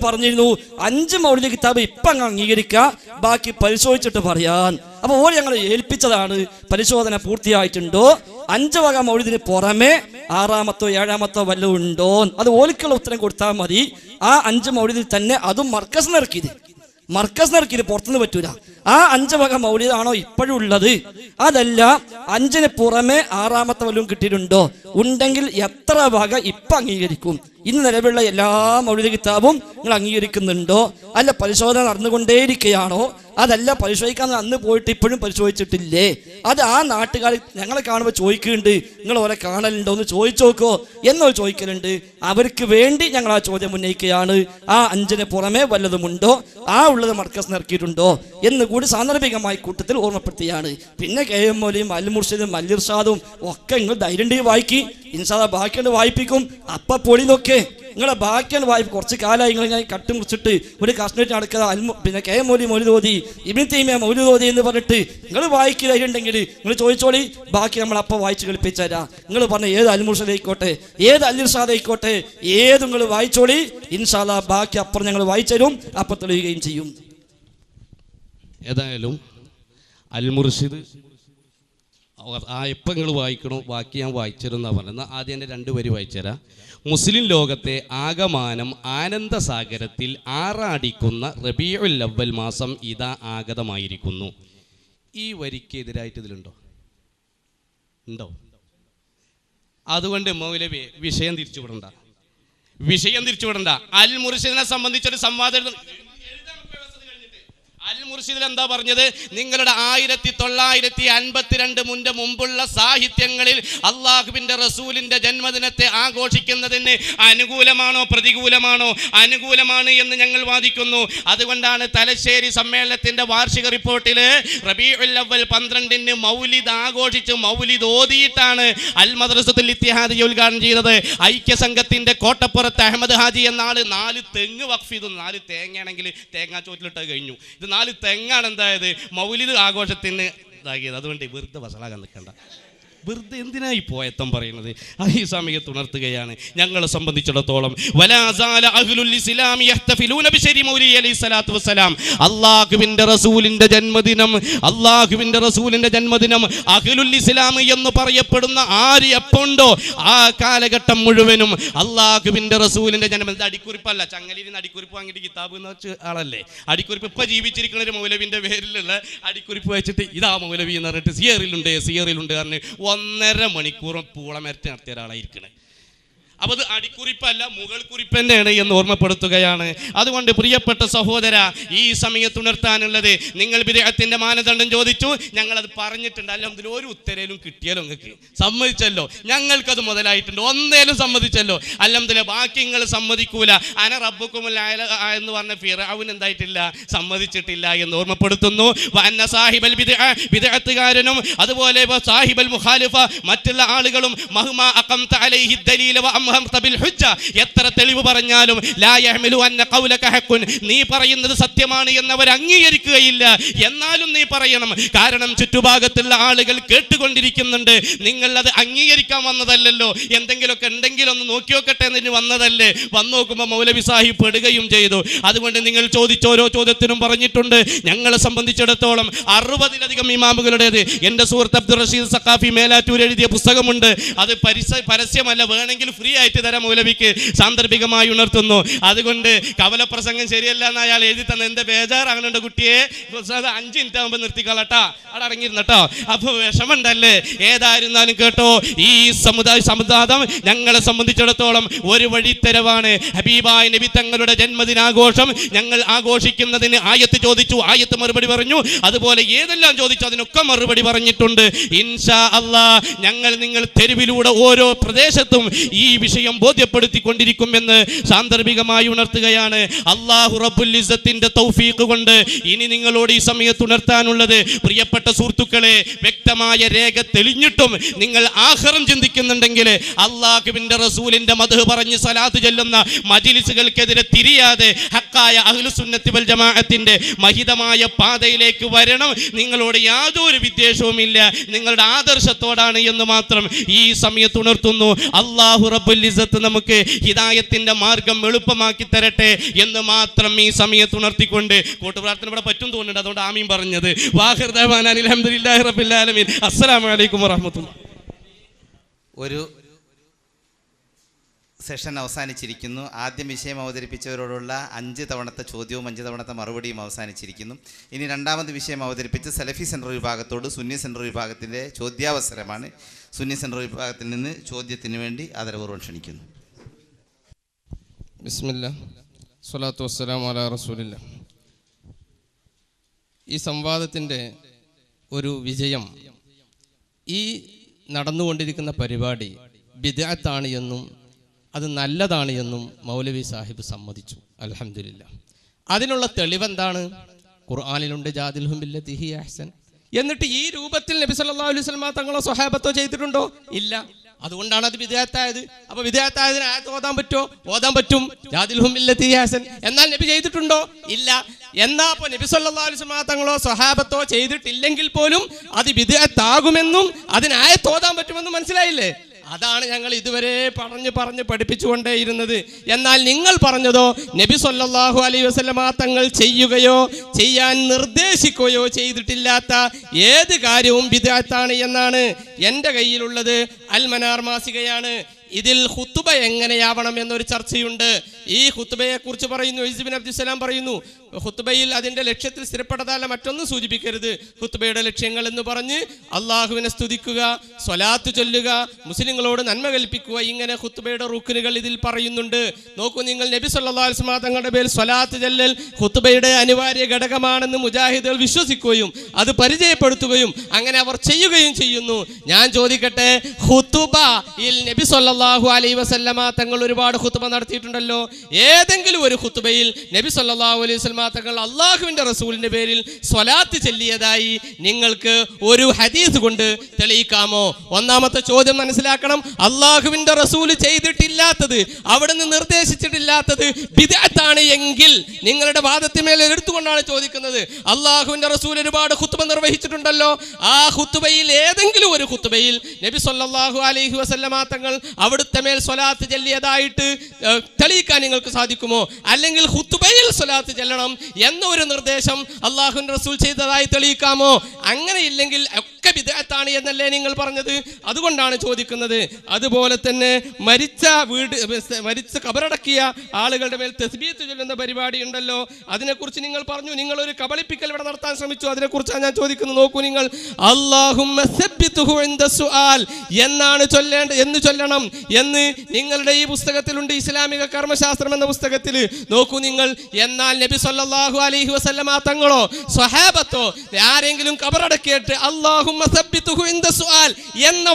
പറഞ്ഞിരുന്നു 5 മൗലിദ് കിതാബ് ഇപ്പം അങ്ങ് അംഗീകരിക്കുക, ബാക്കി പരിശോധിച്ചിട്ട് പറയാൻ. അപ്പോൾ ഓര് ഞങ്ങൾ ഏൽപ്പിച്ചതാണ്. പരിശോധന പൂർത്തിയായിട്ടുണ്ടോ, 5 വക മൗലിദിന് പുറമെ 6-മത്തോ 7-മത്തോ വല്ലതും ഉണ്ടോ, അത് ഓലിക്കുള്ള ഉത്തരം കൊടുത്താൽ മതി. ആ 5 മൗലിദിൽ തന്നെ അതും മർക്കസ് ഇറക്കിയത് പുറത്തുനിന്ന് പറ്റൂല. ആ 5 വക മൗലിദാണോ ഇപ്പോഴും ഉള്ളത്, അതല്ല 5-ന് പുറമെ 6-മത്തെ വല്ലതും കിട്ടിയിട്ടുണ്ടോ, ഉണ്ടെങ്കിൽ എത്ര വക ഇപ്പം അംഗീകരിക്കും? ഇന്ന് നിലവിലുള്ള എല്ലാ മൗലിദ് കിതാബും നിങ്ങൾ അംഗീകരിക്കുന്നുണ്ടോ, അല്ല പരിശോധന നടന്നുകൊണ്ടേയിരിക്കുകയാണോ, അതല്ല പരിശോധിക്കാൻ അന്ന് പോയിട്ട് ഇപ്പോഴും പരിശോധിച്ചിട്ടില്ലേ? അത് ആ നാട്ടുകാർ ഞങ്ങളെ കാണുമ്പോൾ ചോദിക്കുന്നുണ്ട്, നിങ്ങൾ ഓരെ കാണലുണ്ടോ എന്ന് ചോദിച്ചു നോക്കോ എന്നോ ചോദിക്കലുണ്ട്. അവർക്ക് വേണ്ടി ഞങ്ങൾ ആ ചോദ്യം ഉന്നയിക്കുകയാണ്. ആ 5-ന് പുറമെ വല്ലതുമുണ്ടോ, ആ ഉള്ളത് മർക്കസ് ഇറക്കിയിട്ടുണ്ടോ എന്ന് കൂടി സാന്ദർഭികമായി കൂട്ടത്തിൽ ഓർമ്മപ്പെടുത്തിയാണ്. പിന്നെ KM മൗലവിയും അൽ മുർഷിദും അൽ ഇർഷാദും ഒക്കെ നിങ്ങൾ ധൈര്യം വായിക്കി, ഇൻഷാ അല്ലാഹ് ബാക്കിയുണ്ട് വായിപ്പിക്കും. അപ്പം പൊടി നോക്കേ, നിങ്ങളെ ബാക്കിയാണ് വായിപ്പ്. കുറച്ച് കാലമായി നിങ്ങൾ ഞാൻ കട്ട് മുറിച്ചിട്ട് ഒരു കഷ്ണറ്റ് നടക്കുക. പിന്നെ KM മൗലവി മൗലിദ് ഓതി, ഇബ്നു തൈമിയ്യ മൗലിദ് ഓതി എന്ന് പറഞ്ഞിട്ട് നിങ്ങൾ വായിക്കുക ഉണ്ടെങ്കിൽ നിങ്ങൾ ചോദിച്ചോളി, ബാക്കി നമ്മൾ അപ്പം വായിച്ച് കളിപ്പിച്ചു തരാം. നിങ്ങൾ പറഞ്ഞ ഏത് അൽ മുർഷിദ് ആയിക്കോട്ടെ, ഏത് അൽ ഇർഷാദ് ആയിക്കോട്ടെ, ഏത് നിങ്ങൾ വായിച്ചോളി, ഇൻഷാ അല്ലാഹ് ബാക്കി അപ്പുറം ഞങ്ങൾ വായിച്ചു തരും, അപ്പം തെളിയുകയും ചെയ്യും. ഏതായാലും അൽ മുർഷിദ് ആ എപ്പോൾ നിങ്ങൾ വായിക്കണോ ബാക്കി ഞാൻ വായിച്ചിരുന്നാണ് പറയുന്നത്. ആദ്യം എൻ്റെ 2 വരി വായിച്ചുതരാം. മുസ്ലിം ലോകത്തെ ആകമാനം ആനന്ദസാഗരത്തിൽ ആറാടിക്കുന്ന റബീഉൽ അവ്വൽ മാസം ഇതാ ആഗതമായിരിക്കുന്നു. ഈ വരിക്ക് എതിരായിട്ട് ഇതിലുണ്ടോ? അതുകൊണ്ട് മൗലവി വിഷയം തിരിച്ചുവിടണ്ട. അൽ മുർഷിദിനെ സംബന്ധിച്ചൊരു സംവാദം അൽ മുർഷിദിൽ എന്താ പറഞ്ഞത്? നിങ്ങളുടെ 1952 മുമ്പുള്ള സാഹിത്യങ്ങളിൽ അള്ളാഹുവിൻ്റെ റസൂലിൻ്റെ ജന്മദിനത്തെ ആഘോഷിക്കുന്നതിന് അനുകൂലമാണോ പ്രതികൂലമാണോ? അനുകൂലമാണ് എന്ന് ഞങ്ങൾ വാദിക്കുന്നു. അതുകൊണ്ടാണ് തലശ്ശേരി സമ്മേളനത്തിൻ്റെ വാർഷിക റിപ്പോർട്ടിൽ റബീഉൽ അവ്വൽ 12-ന് മൗലിദ് ആഘോഷിച്ച് മൗലിദ് ഓതിയിട്ടാണ് അൽ മദ്രസത്തുൽ ഇത്തിഹാദിയ ഉദ്ഘാടനം ചെയ്തത്. ഐക്യസംഘത്തിൻ്റെ കോട്ടപ്പുറത്ത് അഹമ്മദ് ഹാജി എന്ന ആള് 4 തെങ്ങ് വഖഫ് ചെയ്തു. 4 തേങ്ങയാണെങ്കിൽ തേങ്ങാച്ചോറ്റിലിട്ട് കഴിഞ്ഞു. ഇത് 4 തെങ്ങാണ് എന്തായത് മൗലിദ് ആഘോഷത്തിന് ഇതാക്കിയത്. അതുകൊണ്ട് വെറുതെ വസളാകാൻ നിൽക്കണ്ട. വെറുതെ എന്തിനാ ഈ പോയത്തം പറയുന്നത്? ഈ സമയത്ത് ഉണർത്തുകയാണ്. ഞങ്ങളെ സംബന്ധിച്ചിടത്തോളം അള്ളാഹുവിൻ്റെ റസൂലിൻ്റെ ജന്മദിനം അഹ്ലുൽ ഇസ്ലാം എന്ന് പറയപ്പെടുന്ന ആര് എപ്പോണ്ടോ ആ കാലഘട്ടം മുഴുവനും അള്ളാഹുവിൻ്റെ റസൂലിൻ്റെ ജന്മദിനം. അടിക്കുറിപ്പല്ല, ചങ്ങലിൽ നിന്ന് അടിക്കുറിപ്പ് വാങ്ങിയിട്ട് കിതാബ് എന്ന് വെച്ച ആളല്ലേ അടിക്കുറിപ്പ്. ഇപ്പം ജീവിച്ചിരിക്കുന്ന ഒരു മൗലവിൻ്റെ പേരിലുള്ള അടിക്കുറിപ്പ് വെച്ചിട്ട് ഇതാ മൗലവി എന്ന് പറഞ്ഞിട്ട് സിയറിലുണ്ട് പറഞ്ഞ് 1.5 മണിക്കൂറും പൂളമരറ്റ് നടത്തിയ ഒരാളായിരിക്കണേ. അപ്പോൾ അത് അടിക്കുറിപ്പല്ല, മുകൾ കുറിപ്പ് തന്നെയാണ് എന്ന് ഓർമ്മപ്പെടുത്തുകയാണ്. അതുകൊണ്ട് പ്രിയപ്പെട്ട സഹോദര, ഈ സമയത്ത് ഉണർത്താനുള്ളത്, നിങ്ങൾ ബിദ്അത്തിന്റെ മാനദണ്ഡം ചോദിച്ചു, ഞങ്ങളത് പറഞ്ഞിട്ടുണ്ട്. അൽഹംദുലില്ലാഹ് ഒരു ഉത്തരയിലും കിട്ടിയാലോ നിങ്ങൾക്ക് സമ്മതിച്ചല്ലോ, ഞങ്ങൾക്കത് മുതലായിട്ടുണ്ട്, ഒന്നേലും സമ്മതിച്ചല്ലോ അൽഹംദുലില്ലാഹ്. ബാക്കി നിങ്ങൾ സമ്മതിക്കൂല. അന റബ്ബുക്കുമുൽ അഅല എന്ന് പറഞ്ഞ ഫിർഔൻ എന്തായിട്ടില്ല, സമ്മതിച്ചിട്ടില്ല എന്ന് ഓർമ്മപ്പെടുത്തുന്നു. വഅന്ന സാഹിബൽ ബിദ്അത്തുകാരനും അതുപോലെ സാഹിബൽ മുഖാലിഫ മറ്റുള്ള ആളുകളും മഹ്മാ അഖംത അലൈഹി ദലീല വ എത്ര തെളിവ് പറഞ്ഞാലും നീ പറയുന്നത് സത്യമാണ് എന്നവർ അംഗീകരിക്കുകയില്ല. എന്നാലും നീ പറയണം, കാരണം ചുറ്റുഭാഗത്തുള്ള ആളുകൾ കേട്ടുകൊണ്ടിരിക്കുന്നുണ്ട്. നിങ്ങൾ അത് അംഗീകരിക്കാൻ വന്നതല്ലല്ലോ, എന്തെങ്കിലുമൊക്കെ ഉണ്ടെങ്കിൽ ഒന്ന് നോക്കി നോക്കട്ടെ എന്ന് വന്നതല്ലേ. വന്നു നോക്കുമ്പോൾ മൗലവി സാഹിബ് പെടുകയും ചെയ്തു. അതുകൊണ്ട് നിങ്ങൾ ചോദിച്ച ഓരോ ചോദ്യത്തിനും പറഞ്ഞിട്ടുണ്ട്. ഞങ്ങളെ സംബന്ധിച്ചിടത്തോളം 60-ലധികം ഇമാമുകളുടേത് എൻ്റെ സുഹൃത്ത് അബ്ദുൾ റഷീദ് സഖാഫി മേലാറ്റൂർ എഴുതിയ പുസ്തകമുണ്ട്. അത് പരസ്യമല്ല, വേണമെങ്കിൽ ഫ്രീ ആയിട്ട് തരാം മൗലവിക്ക്, സാന്ദർഭികമായി ഉണർത്തുന്നു. അതുകൊണ്ട് കവലപ്രസംഗം ശരിയല്ല എന്ന് അയാൾ എഴുതി തന്നെ എൻ്റെ ബേജാറാകുന്നുണ്ട്. കുട്ടിയെ 5 മിനിറ്റ് ആകുമ്പോൾ നിർത്തിക്കളട്ടാ, അവിടെ ഇറങ്ങിയിരുന്നട്ടോ. അപ്പോൾ വിഷമുണ്ടല്ലേ? ഏതായിരുന്നാലും കേട്ടോ, ഈ സമുദായം ഞങ്ങളെ സംബന്ധിച്ചിടത്തോളം ഒരു വഴിത്തരവാണ്. ഹബീബായ നബി തങ്ങളുടെ ജന്മദിനാഘോഷം ഞങ്ങൾ ആഘോഷിക്കുന്നതിന് ആയത്ത് ചോദിച്ചു, ആയത്ത് മറുപടി പറഞ്ഞു. അതുപോലെ ഏതെല്ലാം ചോദിച്ചു അതിനൊക്കെ മറുപടി പറഞ്ഞിട്ടുണ്ട്. ഇൻഷാ അല്ലാഹ് നിങ്ങൾ തെരുവിലൂടെ ഓരോ പ്രദേശത്തും ഈ വിഷയം ബോധ്യപ്പെടുത്തിക്കൊണ്ടിരിക്കുമെന്ന് സാന്ദർഭികമായി ഉണർത്തുകയാണ്. അല്ലാഹു റബ്ബുൽ ഇസ്സത്തിന്റെ തൗഫീഖ് കൊണ്ട് ഇനി നിങ്ങളോട് ഈ സമയത്ത് ഉണർത്താനുള്ളത്, പ്രിയപ്പെട്ട സുഹൃത്തുക്കളെ, വ്യക്തമായ രേഖ തെളിഞ്ഞിട്ടും നിങ്ങൾ ആഖിറം ചിന്തിക്കുന്നുണ്ടെങ്കിൽ അല്ലാഹുവിന്റെ റസൂലിന്റെ മദ്ഹ് പറഞ്ഞ് സലാത്ത് ചൊല്ലുന്ന മജ്ലിസുകൾക്കെതിരെ തിരിയാതെ ഹക്കായ അഹ്ലുസുന്നത്തി വൽ ജമാഅത്തിന്റെ മഹിതമായ പാതയിലേക്ക് വരണം. നിങ്ങളോട് യാതൊരു വിദ്വേഷവുമില്ല, നിങ്ങളുടെ ആദർശത്തോടാണ് എന്ന് മാത്രം ഈ സമയത്ത് ഉണർത്തുന്നു. അല്ലാഹു റബ്ബുൽ റബ്ബുൽ ഇസ്സത്ത് നമുക്ക് ഹിദായത്തിന്റെ മാർഗം എളുപ്പമാക്കി തരട്ടെ എന്ന് മാത്രം ഈ സമയത്ത് ഉണർത്തിക്കൊണ്ട് കൂട്ടുപ്രാർത്ഥന ഇവിടെ പറ്റും തോന്നുന്നുണ്ട്. അതുകൊണ്ട് ആമീൻ പറഞ്ഞത്. വാഹിർ ദഅ്വാനാ അൽഹംദുലില്ലാഹി റബ്ബിൽ ആലമീൻ. അസ്സലാമു അലൈക്കും വറഹ്മത്തുള്ളാഹി. ഒരു സെഷൻ അവസാനിച്ചിരിക്കുന്നു. ആദ്യം വിഷയം അവതരിപ്പിച്ചവരോടുള്ള 5 തവണത്തെ ചോദ്യവും 5 തവണത്തെ മറുപടിയും അവസാനിച്ചിരിക്കുന്നു. ഇനി രണ്ടാമത് വിഷയം അവതരിപ്പിച്ച് സലഫി സെൻട്രൽ വിഭാഗത്തോട് സുന്നി സെൻട്രൽ വിഭാഗത്തിൻ്റെ ചോദ്യാവസരമാണ്. സുന്നി സെൻട്രൽ വിഭാഗത്തിൽ നിന്ന് ചോദ്യത്തിന് വേണ്ടി ആദരപൂർവ്വം ക്ഷണിക്കുന്നു. ബിസ്മില്ലാ സ്വലാത്തു വസ്സലാമു അലാ റസൂലില്ലാ. ഈ സംവാദത്തിൻ്റെ ഒരു വിജയം, ഈ നടന്നുകൊണ്ടിരിക്കുന്ന പരിപാടി ബിദ്അത്താണ് എന്നും അത് നല്ലതാണ് എന്നും മൗലവി സാഹിബ് സമ്മതിച്ചു. അൽഹംദുലില്ലാ. അതിനുള്ള തെളിവെന്താണ്? ഖുർആനിലുണ്ട് ജാദിൽഹും ബില്ലത്തി ഹിയ അഹ്സൻ. എന്നിട്ട് ഈ രൂപത്തിൽ നബി സല്ലല്ലാഹു അലൈഹി വസല്ലം തങ്ങളോ സ്വഹാബത്തോ ചെയ്തിട്ടുണ്ടോ? ഇല്ല. അതുകൊണ്ടാണ് അത് വിദഅത്തായത്. അപ്പോൾ വിദഅത്തായതിന് ആയത്ത് ഓതാൻ പറ്റുമോ? ഓതാൻ പറ്റും. ജാദിൽഹും ബില്ലത്തി ഹിയ അഹ്സൻ. എന്നാൽ നബി ചെയ്തിട്ടുണ്ടോ? ഇല്ല. എന്നാ അപ്പോൾ നബി സല്ലല്ലാഹു അലൈഹി വസല്ലം തങ്ങളോ സ്വഹാബത്തോ ചെയ്തിട്ടില്ലെങ്കിൽ പോലും അത് വിദഅത്താകുമെന്നും അതിന് ആയത്ത് ഓതാൻ പറ്റുമെന്നും മനസ്സിലായില്ലേ? അതാണ് ഞങ്ങൾ ഇതുവരെ പറഞ്ഞ് പഠിപ്പിച്ചുകൊണ്ടേയിരുന്നത്. എന്നാൽ നിങ്ങൾ പറഞ്ഞതോ നബി സല്ലല്ലാഹു അലൈഹി വസല്ലമ തങ്ങൾ ചെയ്യുകയോ ചെയ്യാൻ നിർദ്ദേശിക്കുകയോ ചെയ്തിട്ടില്ലാത്ത ഏത് കാര്യവും ബിദ്അത്താണ് എന്നാണ്. എൻ്റെ കയ്യിലുള്ളത് അൽ മനാർ മാസികയാണ്. ഇതിൽ ഖുത്ബ എങ്ങനെയാവണം എന്നൊരു ചർച്ചയുണ്ട്. ഈ ഖുത്ബയെ കുറിച്ച് പറയുന്നു, ഇസ് ബിൻ അബ്ദുസ്സലാം പറയുന്നു, ഖുത്ബയിൽ അതിൻ്റെ ലക്ഷ്യത്തിൽ സ്ഥിരപ്പെട്ടതല്ല മറ്റൊന്നും സൂചിപ്പിക്കരുത്. ഖുത്ബയുടെ ലക്ഷ്യങ്ങൾ എന്ന് പറഞ്ഞ് അള്ളാഹുവിനെ സ്തുതിക്കുക, സ്വലാത്ത് ചൊല്ലുക, മുസ്ലിങ്ങളോട് നന്മ കൽപ്പിക്കുക, ഇങ്ങനെ ഖുത്ബയുടെ റുക്നുകൾ ഇതിൽ പറയുന്നുണ്ട്. നോക്കൂ നിങ്ങൾ, നബി സല്ലല്ലാഹു അലൈഹി വസല്ലം തങ്ങളുടെ പേരിൽ സ്വലാത്ത് ചൊല്ലൽ ഖുത്ബയുടെ അനിവാര്യ ഘടകമാണെന്ന് മുജാഹിദുകൾ വിശ്വസിക്കുകയും അത് പരിചയപ്പെടുത്തുകയും അങ്ങനെ അവർ ചെയ്യുകയും ചെയ്യുന്നു. ഞാൻ ചോദിക്കട്ടെ, ഖുത്ബയിൽ നബി സല്ലല്ലാഹു അലൈഹി വസല്ലമ തങ്ങൾ ഒരുപാട് ഖുത്ബ നടത്തിയിട്ടുണ്ടല്ലോ. ഏതെങ്കിലും ഒരു ഖുത്ബയിൽ നബി സല്ലല്ലാഹു അലൈഹി വസല്ലമ തങ്ങൾ അള്ളാഹുവിന്റെ റസൂലിന്റെ പേരിൽ സ്വലാത്ത് ചൊല്ലിയതായി നിങ്ങൾക്ക് ഒരു ഹദീസ് കൊണ്ട് തെളിയിക്കാമോ? ഒന്നാമത്തെ ചോദ്യം മനസ്സിലാക്കണം. അള്ളാഹുവിന്റെ റസൂല് ചെയ്തിട്ടില്ലാത്തത്, അവിടുന്ന് നിർദ്ദേശിച്ചിട്ടില്ലാത്തത് ബിദ്അത്താണ് എങ്കിൽ നിങ്ങളുടെ വാദത്തിന്മേൽ എടുത്തുകൊണ്ടാണ് ചോദിക്കുന്നത്. അള്ളാഹുവിന്റെ റസൂൽ ഒരുപാട് ഖുത്ബ നിർവഹിച്ചിട്ടുണ്ടല്ലോ. ആ ഖുത്ബയിൽ ഏതെങ്കിലും ഒരു ഖുത്ബയിൽ നബി സല്ലല്ലാഹു അലൈഹി വസല്ലമ തങ്ങൾ അവിടുത്തെ മേൽ സ്വലാത്ത് ചൊല്ലിയതായിട്ട് തെളിയിക്കാൻ നിങ്ങൾക്ക് സാധിക്കുമോ? അല്ലെങ്കിൽ ഖുത്ബയിൽ സ്വലാത്ത് ചൊല്ലണം എന്നൊരു നിർദ്ദേശം അള്ളാഹുവിന്റെ റസൂൽ ചെയ്തതായി തെളിയിക്കാമോ? അങ്ങനെയില്ലെങ്കിൽ ഒക്കെ ബിദ്അത്താണ് എന്നല്ലേ നിങ്ങൾ പറഞ്ഞത്? അതുകൊണ്ടാണ് ചോദിക്കുന്നത്. അതുപോലെ തന്നെ മരിച്ച കബറടക്കിയ ആളുകളുടെ മേൽ തസ്ബീഹ് ചൊല്ലുന്ന പരിപാടി ഉണ്ടല്ലോ, അതിനെക്കുറിച്ച് നിങ്ങൾ പറഞ്ഞു. നിങ്ങൾ ഒരു കബളിപ്പിക്കൽ ഇവിടെ നടത്താൻ ശ്രമിച്ചു. അതിനെക്കുറിച്ചാണ് ഞാൻ ചോദിക്കുന്നത്. നോക്കൂ നിങ്ങൾ, അല്ലാഹുമ്മ സബ്ബിത്ഹു ഇൻദ സുആൽ എന്നാണ് ചൊല്ലണം എന്ന് നിങ്ങളുടെ ഈ പുസ്തകത്തിലുണ്ട്, ഇസ്ലാമിക കർമ്മശാസ്ത്രം എന്ന പുസ്തകത്തിൽ. നോക്കൂ നിങ്ങൾ, എന്നാൽ നബി സല്ലല്ലാഹു അലൈഹി വസല്ലമ തങ്ങളോ സ്വഹാബത്തോ ആരെങ്കിലും കബറടക്കിയിട്ട് അല്ലാഹുമ്മ സബ്ബിത്ഹു ഇൻദ സുആൽ എന്ന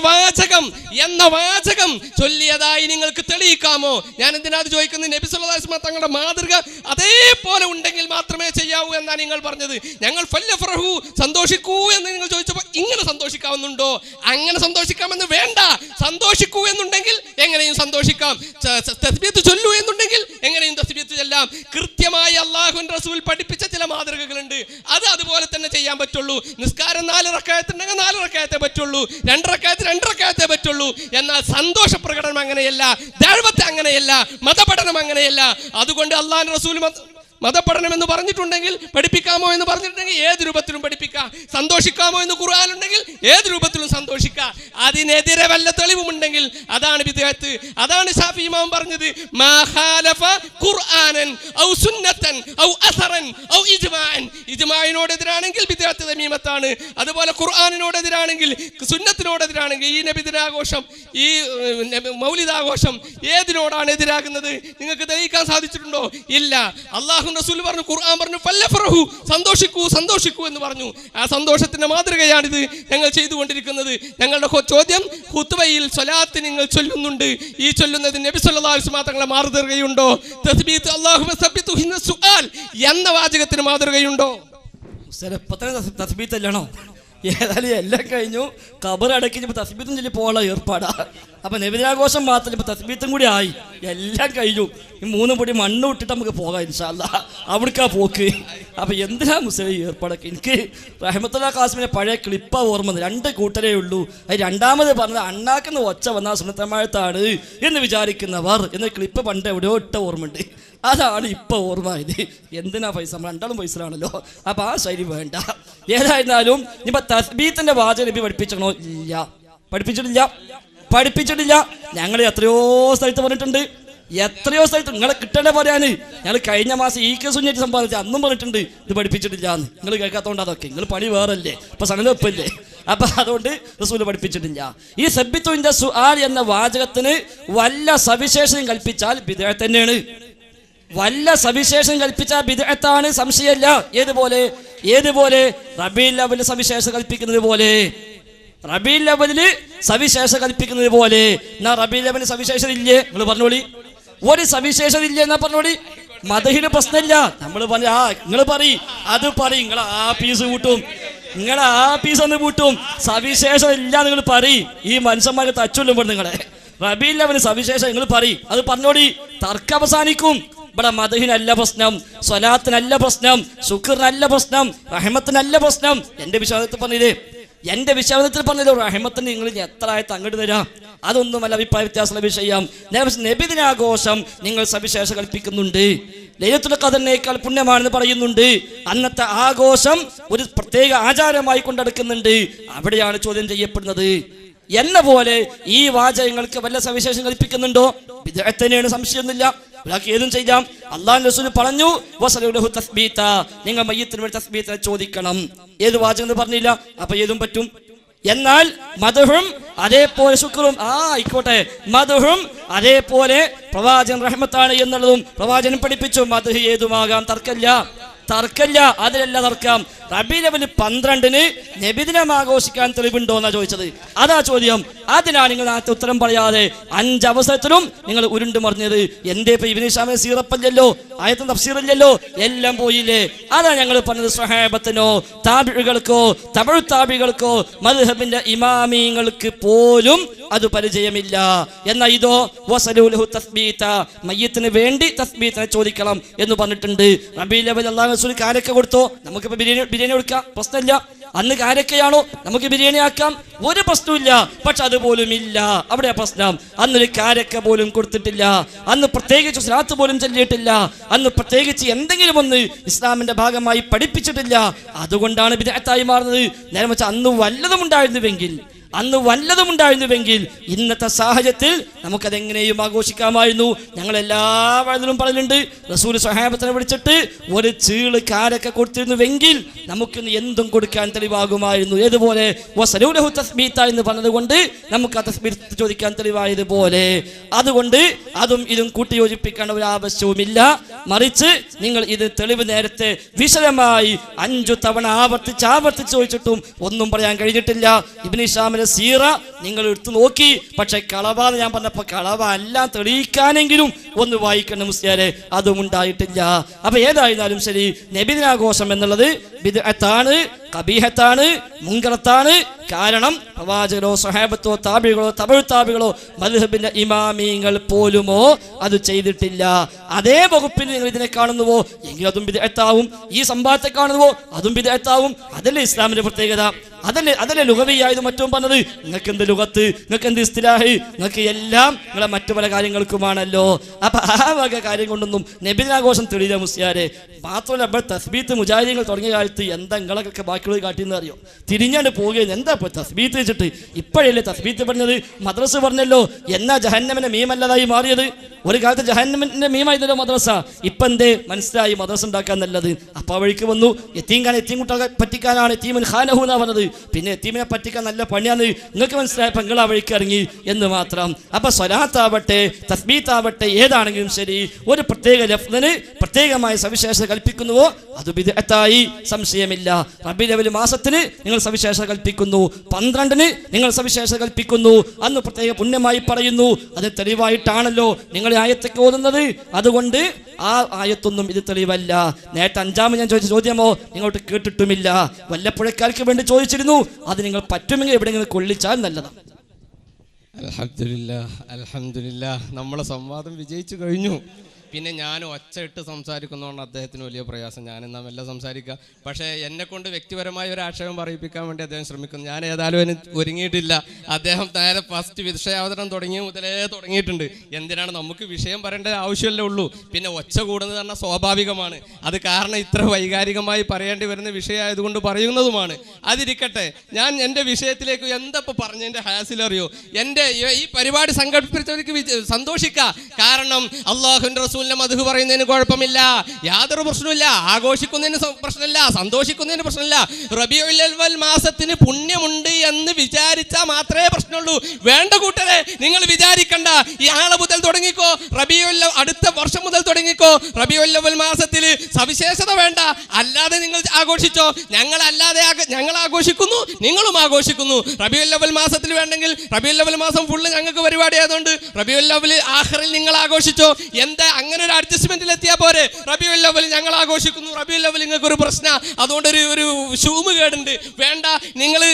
വാചകം ചൊല്ലിയതായി നിങ്ങൾക്ക് തെളിയിക്കാമോ? ഞാൻ എന്തിനാ അത് ചോദിക്കുന്നത്? നബി സല്ലല്ലാഹു അലൈഹി വസല്ലം തങ്ങളുടെ മാതൃക അതേപോലെ ഉണ്ടെങ്കിൽ മാത്രമേ ചെയ്യാവൂ എന്നാണ് നിങ്ങൾ പറഞ്ഞത്. ഞങ്ങൾ ഫല്ലഫറഹു സന്തോഷിക്കൂ എന്ന് നിങ്ങൾ ചോദിച്ചപ്പോൾ ഇങ്ങനെ സന്തോഷിക്കാവുന്നുണ്ടോ? അങ്ങനെ സന്തോഷിക്കാമെന്ന് വേണ്ട. സന്തോഷിക്കൂ എന്നുണ്ടെങ്കിൽ എങ്ങനെയും സന്തോഷിക്കാം. തസ്ബീഹ് ചൊല്ലൂ എന്നുണ്ടെങ്കിൽ എങ്ങനെയും തസ്ബീഹ് ചൊല്ലാം. കൃത്യമായി അല്ലാഹുവിന്റെ റസൂൽ പഠിപ്പിച്ച ചില മാതൃകകളുണ്ട്. അത് അതുപോലെ തന്നെ ചെയ്യാൻ പറ്റുള്ളൂ. നിസ്കാരം 4 റക്അത്ത് ഉണ്ടെങ്കിൽ 4 റക്അത്തേ പറ്റുള്ളൂ, 2 റക്അത്തേ പറ്റുള്ളൂ. എന്നാൽ സന്തോഷ പ്രകടനം അങ്ങനെയല്ല, ദഅവത്ത് അങ്ങനെയല്ല, മതപഠനം അങ്ങനെയല്ല. അതുകൊണ്ട് അല്ലാഹുവിന്റെ റസൂൽ മതപഠനം എന്ന് പറഞ്ഞിട്ടുണ്ടെങ്കിൽ, പഠിപ്പിക്കാമോ എന്ന് പറഞ്ഞിട്ടുണ്ടെങ്കിൽ ഏത് രൂപത്തിലും പഠിപ്പിക്കാം. സന്തോഷിക്കാമോ എന്ന് ഖുർആൻ ഉണ്ടെങ്കിൽ ഏത് രൂപത്തിലും സന്തോഷിക്കാം. അതിനെതിരെ വല്ല തെളിവുമുണ്ടെങ്കിൽ അതാണ് ബിദ്അത്ത്. അതാണ് ശാഫി ഇമാം പറഞ്ഞത്, മാ ഖാലഫ ഖുർആനൻ ഔ സുന്നതൻ ഔ അസറൻ ഔ ഇജ്മാഅൻ. ഇജ്മാഇനോടെതിരാണെങ്കിൽ ബിദ്അത്ത് തമീമത്താണ്. അതുപോലെ ഖുർആനിനോടെതിരാണെങ്കിൽ, സുന്നത്തിനോടെതിരാണെങ്കിൽ, ഈ നബിദിനാഘോഷം, ഈ മൗലിദാഘോഷം ഏതിനോടാണ് എതിരാകുന്നത്? നിങ്ങൾക്ക് തെളിയിക്കാൻ സാധിച്ചിട്ടുണ്ടോ? ഇല്ല. അല്ലാഹു റസൂൽ പറഞ്ഞു, ഖുർആൻ പറഞ്ഞു ഫല്ലഫറഹു സന്തോഷിക്കൂ എന്ന് പറഞ്ഞു. ആ സന്തോഷത്തിന്റെ മാതൃകയാണിത് ഞങ്ങൾ ചെയ്തുകൊണ്ടിരിക്കുന്നത്. ഞങ്ങളുടെ ചോദ്യം, ഖുത്ബയിൽ സ്വലാത്ത് നിങ്ങൾ ചൊല്ലുന്നുണ്ട്, ഈ ചൊല്ലുന്നതിന് നബി സല്ലല്ലാഹു അലൈഹി വസല്ലം തങ്ങളെ മാതൃകയുണ്ടോ? തസ്ബീഹ് അല്ലാഹുമ്മ സബ്ബിത്ഹു സുആൽ എന്ന വാചകത്തിന് മാതൃകയുണ്ടോ? തസ്ബീഹ് ചൊല്ലണോ? ഏതായാലും എല്ലാം കഴിഞ്ഞു. ഖബർ അടക്കി ഇപ്പൊ തസ്ബീത്തും ചൊല്ലി പോകാനുള്ള ഏർപ്പാടാ. അപ്പൊ നബിദിനാഘോഷം മാത്രം ഇപ്പൊ തസ്ബീത്തും കൂടി ആയി, എല്ലാം കഴിഞ്ഞു. ഈ 3 പൊടി മണ്ണ് വിട്ടിട്ട് നമുക്ക് പോകാം ഇൻഷാ അല്ലാഹ്. അവിടേക്കാ പോക്ക്. അപ്പൊ എന്തിനാ മുസ്ലിം ഏർപ്പാടൊക്കെ? എനിക്ക് റഹ്മത്തുള്ളാഹി ഖാസിമിന്റെ പഴയ ക്ലിപ്പാ ഓർമ്മ. 2 കൂട്ടരേ ഉള്ളൂ. അത് രണ്ടാമത് പറഞ്ഞത് അണ്ണാക്കുന്ന ഒച്ച വന്നാൽ സുന്നത്തമാഴത്താണ് എന്ന് വിചാരിക്കുന്നവർ എന്ന ക്ലിപ്പ് പണ്ട് എവിടെയോ ഇട്ട ഓർമ്മയുണ്ട്. അതാണ് ഇപ്പൊ ഓർമ്മയത്. എന്തിനാ പൈസ? നമ്മൾ രണ്ടാളും പൈസയിലാണല്ലോ. അപ്പൊ ആ ശൈലി വേണ്ട. ഏതായിരുന്നാലും ഇപ്പൊ തസ്ബീത്തിന്റെ വാചകം നബി പഠിപ്പിച്ചോ? ഇല്ല, പഠിപ്പിച്ചിട്ടില്ല. ഞങ്ങൾ എത്രയോ സ്ഥലത്ത് പറഞ്ഞിട്ടുണ്ട്, എത്രയോ സ്ഥലത്ത്. നിങ്ങളെ കിട്ടേണ്ട പറയാന് ഞങ്ങൾ കഴിഞ്ഞ മാസം ഈ കേസ് ഉന്നയിച്ച് സമ്പാദിച്ച അന്നും പറഞ്ഞിട്ടുണ്ട് ഇത് പഠിപ്പിച്ചിട്ടില്ല എന്ന്. നിങ്ങൾ കേൾക്കാത്തതുകൊണ്ട് അതൊക്കെ നിങ്ങൾ പണി വേറല്ലേ, ഇപ്പൊ സനലൊപ്പല്ലേ. അപ്പൊ അതുകൊണ്ട് റസൂൽ പഠിപ്പിച്ചിട്ടില്ല. ഈ സബ്ബിത്തുന്റെ സുആൽ എന്ന വാചകത്തിന് വല്ല സവിശേഷതയും കൽപ്പിച്ചാൽ ബിദ്അത്ത് തന്നെയാണ്. വല്ല സവിശേഷം കൽപ്പിച്ചാൽ ബിദ്അത്താണ്, സംശയമല്ല. ഏതുപോലെ റബീഉൽ അവ്വൽ സവിശേഷം കൽപ്പിക്കുന്നത് പോലെ, റബീഉൽ അവ്വലിൽ സവിശേഷം കൽപ്പിക്കുന്നത് പോലെ. എന്നാ റബീഉൽ അവ്വലിന് സവിശേഷത ഇല്ലേ? നിങ്ങൾ പറഞ്ഞോളി. ഒരു സവിശേഷത ഇല്ലേ എന്നാ പറഞ്ഞോളി. മദഹിന് പ്രശ്നമില്ല. നമ്മൾ പറഞ്ഞ നിങ്ങൾ പറയും, അത് പറയും. നിങ്ങൾ ആ പീസ് കൂട്ടും, നിങ്ങൾ ആ പീസ് ഒന്ന് കൂട്ടും. സവിശേഷം ഇല്ല നിങ്ങൾ പറയും. ഈ മനുഷ്യന്മാരെ തച്ചുള്ളുമ്പോൾ നിങ്ങളെ റബീഉൽ അവ്വലിന് സവിശേഷം നിങ്ങൾ പറയും, അത് പറഞ്ഞോളി. തർക്കം അവസാനിക്കും. ഇവിടെ മദഹിനല്ല പ്രശ്നം, സ്വലാത്തിനല്ല പ്രശ്നം, ശുക്റിനല്ല പ്രശ്നം, റഹ്മത്തിനല്ല പ്രശ്നം. എന്റെ വിശ്വാസത്തിൽ പറഞ്ഞല്ലോ റഹ്മത്തിന് നിങ്ങൾ എത്ര ആയിട്ട് അങ്ങോട്ട് തരാം, അതൊന്നുമല്ല അഭിപ്രായ വ്യത്യാസമുള്ള വിഷയം. നബിദിനാഘോഷം നിങ്ങൾ സവിശേഷ കൽപ്പിക്കുന്നുണ്ട്. ലൈലത്തുൽ ഖദറിനേക്കാൾ പുണ്യമാണെന്ന് പറയുന്നുണ്ട്. അന്നത്തെ ആഘോഷം ഒരു പ്രത്യേക ആചാരമായി കൊണ്ടെടുക്കുന്നുണ്ട്. അവിടെയാണ് ചോദ്യം ചെയ്യപ്പെടുന്നത്. എന്ന പോലെ ഈ വാചകങ്ങൾക്ക് വല്ല സവിശേഷം കൽപ്പിക്കുന്നുണ്ടോ? ബിദ്അത്ത് തന്നെയാണ്, സംശയമൊന്നുമില്ല. ഒരാൾക്ക് ഏതും ചെയ്യാം. അല്ലാഹുവിന്റെ റസൂൽ പറഞ്ഞു വസലൂലഹു തസ്ബീത, നിങ്ങൾ മയ്യിത്തിന് വേണ്ടി തസ്ബീത ചോദിക്കണം. ഏത് വാചകം എന്ന് പറഞ്ഞില്ല, അപ്പൊ ഏതും പറ്റും. എന്നാൽ മദ്ഹും അതേപോലെ ശുക്റും ആയിക്കോട്ടെ, മദ്ഹും അതേപോലെ പ്രവാചകൻ റഹ്മത്താണ് എന്നുള്ളതും പ്രവാചകൻ പഠിപ്പിച്ചു. മദ്ഹ് ഏതുമാകാം, തർക്കല്ല, അതിലല്ല തർക്കം. റബീഉൽ അവ്വൽ 12-ന് നബിദിനം ആഘോഷിക്കാൻ തെളിവുണ്ടോ എന്നാ ചോദിച്ചത്. അതാ ചോദ്യം. അതിനാണ് നിങ്ങൾ നേരത്തെ ഉത്തരം പറയാതെ 5 അവസരത്തിലും നിങ്ങൾ ഉരുണ്ട് മറിഞ്ഞത്. എന്തേ ഇപ്പൊ ഇബ്നു ഹിശാമിന് സീറപ്പല്ലല്ലോ, ആയത്തും തഫ്സീറില്ലല്ലോ, എല്ലാം പോയില്ലേ? അതാ ഞങ്ങൾ പറഞ്ഞത്. സ്വഹാബത്തിനോ താബിഉകൾക്കോ തബഉ താബികൾക്കോ മദ്ഹബിന്റെ ഇമാമിങ്ങൾക്ക് പോലും അത് പരിചയമില്ല. എന്നാൽ ഇതോ വസലൂലഹു തസ്ബീത, മയ്യിത്തിന് വേണ്ടി തസ്ബീത്തിനെ ചോദിക്കണം എന്ന് പറഞ്ഞിട്ടുണ്ട്. റബീഉൽ അവ്വൽ അല്ലാഹു റസൂൽ കാരക്ക കൊടുത്തോ? നമുക്കിപ്പോ ബിരിയാണി കൊടുക്കാം, പ്രശ്നമില്ല. അന്ന് കാരക്കയാണോ, നമുക്ക് ബിരിയാണി ആക്കാം, ഒരു പ്രശ്നമില്ല. പക്ഷെ അതുപോലും ഇല്ല, അവിടെ പ്രശ്നം. അന്നൊരു കാരക്ക പോലും കൊടുത്തിട്ടില്ല, അന്ന് പ്രത്യേകിച്ച് സ്വലാത്ത് പോലും ചൊല്ലിയിട്ടില്ല, അന്ന് പ്രത്യേകിച്ച് എന്തെങ്കിലും ഒന്ന് ഇസ്ലാമിന്റെ ഭാഗമായി പഠിപ്പിച്ചിട്ടില്ല. അതുകൊണ്ടാണ് ബിദ്അത്തായി മാറുന്നത്. നേരെ വെച്ചാൽ അന്ന് വല്ലതും ഉണ്ടായിരുന്നുവെങ്കിൽ ഇന്നത്തെ സാഹചര്യത്തിൽ നമുക്കതെങ്ങനെയും ആഘോഷിക്കാമായിരുന്നു. ഞങ്ങൾ എല്ലാ വഴുതിലും പറഞ്ഞിട്ടുണ്ട്, റസൂൽ സ്വഹാബത്തിനെ വിളിച്ചിട്ട് ഒരു ചീള് കാരൊക്കെ കൊടുത്തിരുന്നുവെങ്കിൽ നമുക്കിന്ന് എന്തും കൊടുക്കാൻ തെളിവാകുമായിരുന്നു. ഏതുപോലെ വസലൂലഹു തസ്ബീത എന്ന് പറഞ്ഞതുകൊണ്ട് നമുക്ക് ആ തസ്ബീത്ത് ചോദിക്കാൻ തെളിവായതുപോലെ. അതുകൊണ്ട് അതും ഇതും കൂട്ടിയോജിപ്പിക്കേണ്ട ഒരു ആവശ്യവുമില്ല. മറിച്ച് നിങ്ങൾ ഇത് തെളിവ് നേരത്തെ വിശദമായി 5 തവണ ആവർത്തിച്ച് ചോദിച്ചിട്ടും ഒന്നും പറയാൻ കഴിഞ്ഞിട്ടില്ല. ഇബ്നു ഹിശാമിന്റെ സീറ നിങ്ങൾ എടുത്തു നോക്കി, പക്ഷെ കളവാന്ന് ഞാൻ പറഞ്ഞപ്പോ കളവ അല്ല തെളിയിക്കാനെങ്കിലും ഒന്ന് വായിക്കണം മുസ്ലിയാരെ, അതും ഉണ്ടായിട്ടില്ല. അപ്പൊ ഏതായിരുന്നാലും ശരി, നബിദിനാഘോഷം എന്നുള്ളത് ബിദ്അത്താണ്, ഖബീഹത്താണ്, മുൻകറത്താണ്. കാരണം പ്രവാചകരോ സ്വഹാബത്തോ താബികളോ തബഉ താബികളോ മദ്ഹബിന്റെ ഇമാമിങ്ങൾ പോലുമോ അത് ചെയ്തിട്ടില്ല. അതേ വകുപ്പിൽ നിങ്ങൾ ഇതിനെ കാണുന്നുവോ എങ്കിൽ അതും ബിദ്അത്താവും. ഈ സംഭവത്തെ കാണുന്നുവോ അതും ബിദ്അത്താവും. അതല്ലേ ഇസ്ലാമിന്റെ പ്രത്യേകത, അതല്ലേ ലുഗവിയായത് മറ്റും പറഞ്ഞത്. നിങ്ങൾക്ക് എന്ത് ലുഗത്ത്, നിങ്ങൾക്ക് എന്ത് ഇസ്തിലാഹ്, നിങ്ങൾക്ക് എല്ലാം നിങ്ങളെ മറ്റു പല കാര്യങ്ങൾക്കുമാണല്ലോ. അപ്പൊ ആ വക കാര്യം കൊണ്ടൊന്നും നബിദിനാഘോഷം തെളിയില്ല മുസ്ലിയാരെ. മാത്രമല്ല ഇപ്പോൾ തസ്ബീത്ത് മുജാഹിദീങ്ങൾ തുടങ്ങിയ കാലത്ത് എന്താ നിങ്ങളൊക്കെ ബാക്കിയുള്ളത് കാട്ടിയെന്ന് അറിയോ? തിരിഞ്ഞാണ്ട് പോവുകയാണ്. എന്താ ഇപ്പോൾ തസ്ബീത്ത് വെച്ചിട്ട്? ഇപ്പോഴല്ലേ തസ്ബീത്ത് പറഞ്ഞത്, മദ്രസ പറഞ്ഞല്ലോ. എന്നാ ജഹന്നമിന്റെ മീമല്ലതായി മാറിയത്? ഒരു കാലത്ത് ജഹന്നമിന്റെ മീമായിരുന്നല്ലോ മദ്രസ. ഇപ്പൊ എന്തേ മനസ്സിലായി മദ്രസ ഉണ്ടാക്കാൻ നല്ലത്. അപ്പൊ വഴിക്ക് വന്നു യത്തീം കുട്ടികളെ പറ്റിക്കാനാണ് യത്തീമുൻ ഖാനഹു എന്നാ പറഞ്ഞത്. പിന്നെ യത്തീമിനെ പറ്റിക്കാൻ നല്ല പണിയാന്ന് നിങ്ങൾക്ക് മനസ്സിലായപ്പോൾ നിങ്ങൾ ആ വഴിക്ക് ഇറങ്ങി എന്ന് മാത്രം. അപ്പൊ സ്വലാത്താവട്ടെ തസ്ബീത്താവട്ടെ ഏതാണെങ്കിലും ശരി, ഒരു പ്രത്യേക ലഫ്ദിന് പ്രത്യേകമായ സവിശേഷത കൽപ്പിക്കുന്നുവോ അത് ബിദ്അത്തായി, സംശയമില്ല. റബീഉൽ അവ്വൽ മാസത്തിന് നിങ്ങൾ സവിശേഷത കൽപ്പിക്കുന്നു, 12-ന് നിങ്ങൾ സവിശേഷത കൽപ്പിക്കുന്നു, അന്ന് പ്രത്യേക പുണ്യമായി പറയുന്നു. അത് തെളിവായിട്ടാണല്ലോ നിങ്ങൾ ആയത്തൊക്കെ ഓതുന്നത്. അതുകൊണ്ട് ആ ആയത്തൊന്നും ഇത് തെളിവല്ല. നേരത്തെ അഞ്ചാമത് ഞാൻ ചോദിച്ച ചോദ്യമോ നിങ്ങളോട്ട് കേട്ടിട്ടുമില്ല. വല്ലപ്പുഴക്കാർക്ക് വേണ്ടി ചോദിച്ചിരുന്നു. അത് നിങ്ങൾ പറ്റുമെങ്കിൽ എവിടെയെങ്കിലും കൊള്ളിച്ചാൽ നല്ലതാണ്. അൽഹംദുലില്ലാഹ്, അൽഹംദുലില്ലാഹ്. നമ്മളെ സംവാദം വിജയിച്ചു കഴിഞ്ഞു. പിന്നെ ഞാൻ ഒച്ചയിട്ട് സംസാരിക്കുന്നതുകൊണ്ട് അദ്ദേഹത്തിന് വലിയ പ്രയാസം. ഞാനെന്നാ മെല്ലെ സംസാരിക്കാം. പക്ഷേ എന്നെ കൊണ്ട് വ്യക്തിപരമായ ഒരു ആക്ഷേപം പറയിപ്പിക്കാൻ വേണ്ടി അദ്ദേഹം ശ്രമിക്കുന്നു. ഞാൻ ഏതായാലും അതിന് ഒരുങ്ങിയിട്ടില്ല. അദ്ദേഹം നേരെ ഫസ്റ്റ് വിഷയാവതരണം തുടങ്ങിയ മുതലേ തുടങ്ങിയിട്ടുണ്ട്. എന്തിനാണ്, നമുക്ക് വിഷയം പറയേണ്ട ആവശ്യമല്ലേ ഉള്ളൂ. പിന്നെ ഒച്ച കൂടുന്നത് പറഞ്ഞാൽ സ്വാഭാവികമാണ്. അത് കാരണം ഇത്ര വൈകാരികമായി പറയേണ്ടി വരുന്ന വിഷയമായതുകൊണ്ട് പറയുന്നതുമാണ്. അതിരിക്കട്ടെ, ഞാൻ എൻ്റെ വിഷയത്തിലേക്ക് എന്തപ്പോൾ പറഞ്ഞതിൻ്റെ ഹാസിലറിയോ? എൻ്റെ ഈ പരിപാടി സംഘടിപ്പിച്ചവർക്ക് സന്തോഷിക്കാം. കാരണം അള്ളാഹുവിൻ്റെ റസൂലിനെ മദ്ഹ് പറയുന്നതിന് കുഴപ്പമില്ല, യാതൊരു പ്രശ്നമില്ല. ആഘോഷിക്കുന്നതിന് പ്രശ്നമില്ല, സന്തോഷിക്കുന്നതിന് പ്രശ്നമില്ല. റബീഉൽ അവ്വൽ മാസത്തിന് പുണ്യമുണ്ട് എന്ന് വിചാരിച്ചാൽ മാത്രമേ പ്രശ്നമുള്ളൂ. വേണ്ട കൂട്ടരെ, നിങ്ങൾ വിചാരിക്കണ്ട. ഈ ആളെ മുതൽ തുടങ്ങിക്കോ, അടുത്ത വർഷം മുതൽ തുടങ്ങിക്കോ. റബീഉൽ അവ്വൽ മാസത്തിൽ സവിശേഷത വേണ്ട, അല്ലാതെ നിങ്ങൾ ആഘോഷിച്ചോ. ഞങ്ങൾ ആഘോഷിക്കുന്നു, നിങ്ങളും ആഘോഷിക്കുന്നു. റബീഉൽ അവ്വൽ മാസത്തിൽ വേണ്ടെങ്കിൽ റബീഉൽ അവ്വൽ മാസം ഫുള്ള് ഞങ്ങൾക്ക് പരിപാടി ആയതുകൊണ്ട് റബീഉൽ അവ്വൽ ആഖിറിൽ നിങ്ങൾ ആഘോഷിച്ചോ. എന്താ അങ്ങനെ ഒരു അഡ്ജസ്റ്റ്മെന്റിൽ എത്തിയാൽ പോരെ? റബീഉൽ അവ്വൽ ഞങ്ങൾ ആഘോഷിക്കുന്നു, റബീഉൽ അവ്വൽ നിങ്ങൾക്ക് ഒരു പ്രശ്നം, അതുകൊണ്ട് ഒരു ഷൂമ് കേടുണ്ട്. വേണ്ട,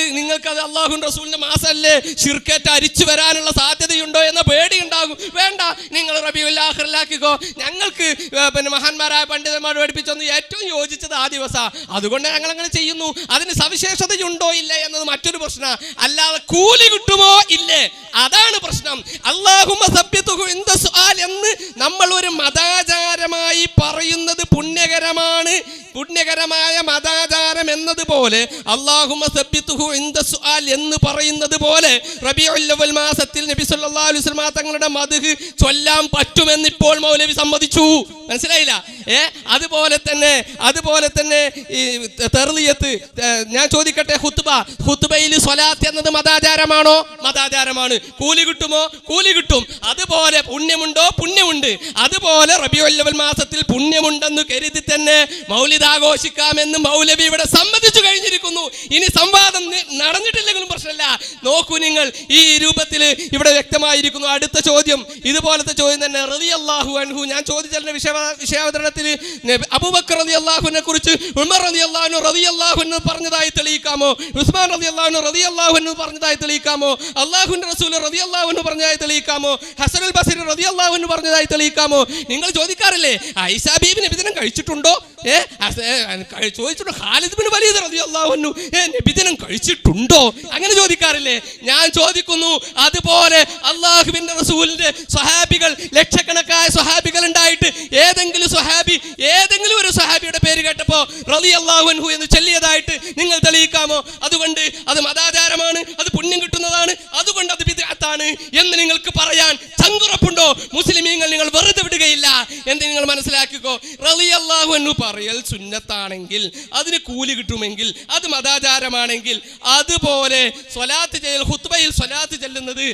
നിങ്ങൾക്ക് അത് അള്ളാഹുവിന്റെ റസൂലിന്റെ മാസമല്ലേ, ശിർക്കറ്റ് അരിച്ചു വരാനുള്ള സാധ്യതയുണ്ടോ എന്ന പേടി ഉണ്ടാകും. വേണ്ട, നിങ്ങൾ റബീഉൽ ആഖിറിലാക്കിക്കോ. ഞങ്ങൾക്ക് പിന്നെ മഹാന്മാരായ പണ്ഡിതന്മാർ പഠിപ്പിച്ചൊന്ന് ഏറ്റവും യോജിച്ചത് ആ ദിവസം, അതുകൊണ്ട് ഞങ്ങൾ അങ്ങനെ ചെയ്യുന്നു. അതിന് സവിശേഷതയുണ്ടോ ഇല്ല എന്നത് മറ്റൊരു പ്രശ്നം. അല്ലാതെ കൂലി കിട്ടുമോ ഇല്ലേ, അതാണ് പ്രശ്നം. അല്ലാഹുമ്മ സബ്ബിതുഹു ഇൻദ സുആൽ എന്ന് നമ്മൾ ഒരു മതാചാരമായി പറയുന്നത് പുണ്യകരമാണ്. പുണ്യകരമായ മതാചാരം എന്നതുപോലെ അല്ലാഹുമ്മ സബ്ബിതുഹു ഇൻദ സുആൽ എന്ന് പറയുന്നത് പോലെ റബീഉൽ അവ്വൽ മാസത്തിൽ നബി സല്ലല്ലാഹു അലൈഹി വസല്ലം തങ്ങളുടെ മദ്ഹ് ചൊല്ലാൻ പറ്റുമെന്ന് ഇപ്പോൾ മൗലവി സമ്മതിച്ചു. മനസ്സിലായില്ല? അതുപോലെ തന്നെ ഈ തർലിയത്ത്, ഞാൻ ചോദിക്കട്ടെ, ഖുത്ബയിൽ സ്വലാത്ത് എന്നത് മതാചാരമാണോ? മതാചാരമാണ്. കൂലി കിട്ടുമോ? കൂലി കിട്ടും. അതുപോലെ പുണ്യമുണ്ടോ? പുണ്യമുണ്ട്. അതുപോലെ റബീഉൽ അവ്വൽ മാസത്തിൽ പുണ്യമുണ്ടെന്ന് കരുതി തന്നെ മൗലിദ് ആഘോഷിക്കാമെന്ന് മൗലവി ഇവിടെ സമ്മതിച്ചു കഴിഞ്ഞിരിക്കുന്നു. ഇനി സംവാദം നടന്നിട്ടില്ലെങ്കിലും പ്രശ്നമില്ല. നോക്കൂ നിങ്ങൾ, ഈ രൂപത്തിൽ ഇവിടെ വ്യക്തമായിരിക്കുന്നു. അടുത്ത ചോദ്യം ഇതുപോലത്തെ ചോദ്യം തന്നെ. റളിയല്ലാഹു അൻഹു, ഞാൻ ചോദിച്ചതിന്റെ വിഷയാവതരണത്തിൽ അബൂബക്കർ റളിയല്ലാഹുവിനെ കുറിച്ച് ഉമർ റളിയല്ലാഹു അൻഹു പറഞ്ഞതായി തെളിയിക്കാമോ? ഉസ്മാൻ റളിയല്ലാഹു അൻഹു പറഞ്ഞതായി തെളിയിക്കാമോ? അല്ലാഹുവിന്റെ റസൂൽ റളിയല്ലാഹു അൻഹു പറഞ്ഞതായി തെളിയിക്കാമോ? ഹസനുൽ ബസ്രി റളിയല്ലാഹു അൻഹു പറഞ്ഞതായി തെളിയിക്കാമോ? നിങ്ങൾ ചോദിക്കാറില്ലേ ആയിഷ ബീബി നബിദിനം കഴിച്ചിട്ടുണ്ടോ? ചോദിച്ചിട്ടുണ്ട്. ഖാലിദ് ബിൻ വലീദ് റളിയല്ലാഹു അൻഹു നബിദിനം കഴിച്ചിട്ടുണ്ടോ? അങ്ങനെ ചോദിക്കാറില്ലേ? ഞാൻ ചോദിക്കുന്നു, അതുപോലെ അല്ലാഹുവിന്റെ റസൂലിന്റെ സ്വഹാബികൾ, ലക്ഷക്കണക്കായ സ്വഹാബികൾ ഉണ്ടായിട്ട് ഏതെങ്കിലും ഒരു സ്വഹാബിയുടെ പേര് കേട്ടപ്പോ റളിയല്ലാഹു അൻഹു എന്ന് ചൊല്ലിയതായിട്ട് നിങ്ങൾ തെളിയിക്കാമോ? അതുകൊണ്ട് അത് മതാചാരമാണ്, അത് പുണ്യം കിട്ടുന്നതാണ്, അതുകൊണ്ട് അത് ബിദ്അത്താണ് എന്ന് നിങ്ങൾക്ക് പറയാൻ ചങ്കുറപ്പുണ്ടോ? മുസ്ലിമീങ്ങൾ നിങ്ങൾ വെറുതെ വിടുകയില്ല എന്ന് നിങ്ങൾ മനസ്സിലാക്കിക്കോ. റളിയല്ലാഹു അൻഹു പറയൽ സുന്നത്താണെങ്കിൽ, അതിന് കൂലി കിട്ടുമെങ്കിൽ, അത് മതാചാരമാണെങ്കിൽ, അതുപോലെ സ്വലാത്ത് ചെയ്യൽ, ഖുത്ബയിൽ സ്വലാത്ത് ചെല്ലുന്നത്